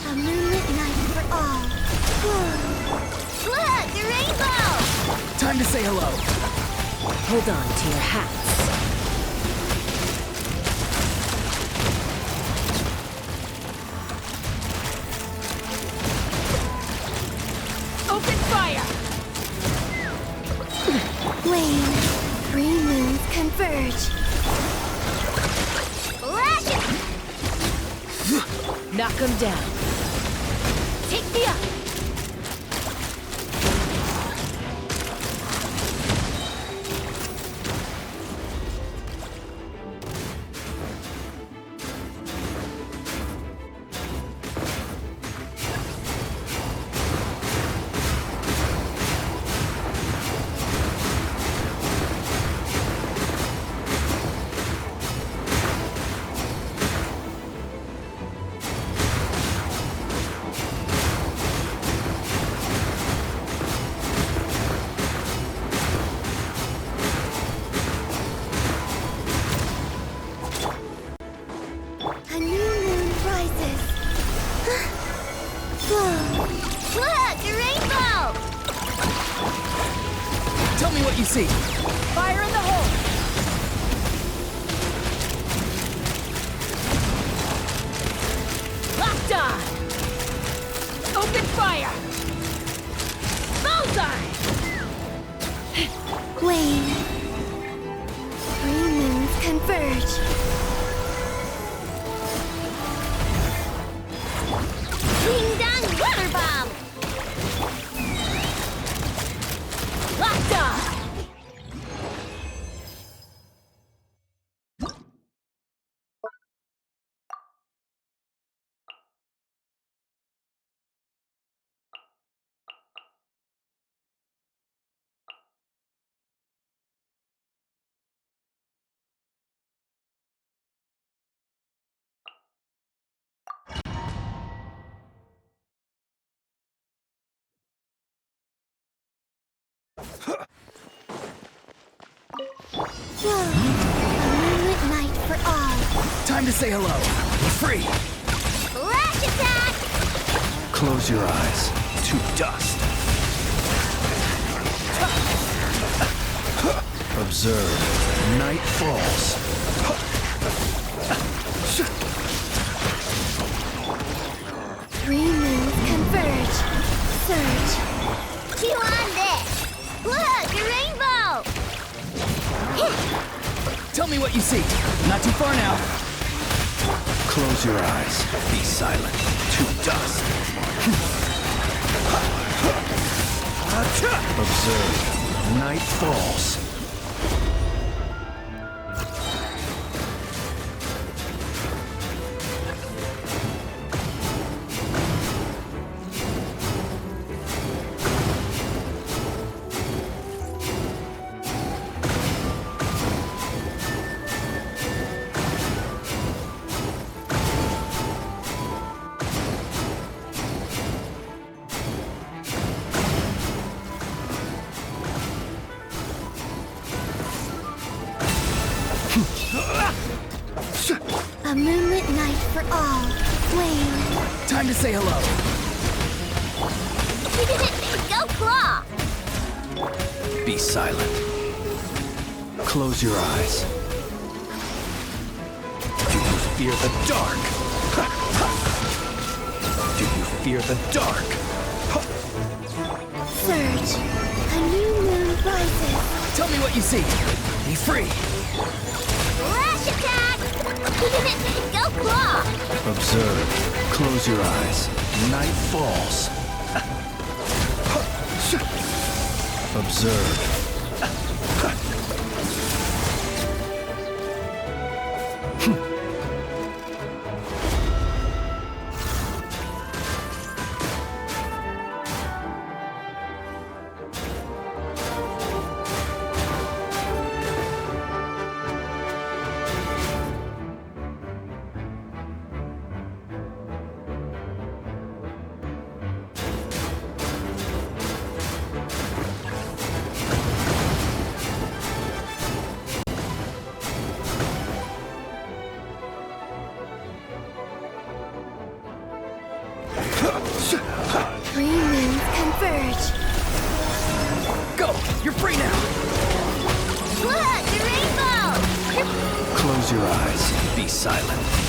A moonlit night for all. Look, the rainbow! Time to say hello. Hold on to your hats. Open fire! Flame, green moons converge. Lash it! Knock him down. Take me up! A new moon rises. Look, the rainbow! Tell me what you see. Fire in the hole! Locked on! Open fire! Bullseye! Flame, green moons converge. Ding dong water bomb! Locked on! A moonlit night for all. Time to say hello. Be free. Lash attack! Close your eyes. To dust. Observe. Night falls. Green moons converge. Surge. Chew on this! Look, a rainbow! Tell me what you see. Not too far now. Close your eyes. Be silent. To dust. Observe. Night falls. A moonlit night for all. Flame. Time to say hello. Go claw! Be silent. Close your eyes. Do you fear the dark? Do you fear the dark? Surge, a new moon rises. Tell me what you see. Be free. Flash attack! Go claw! Observe. Close your eyes. Night falls. Observe. Three moons converge. Go! You're free now! Look, the rainbow! Close your eyes. Be silent.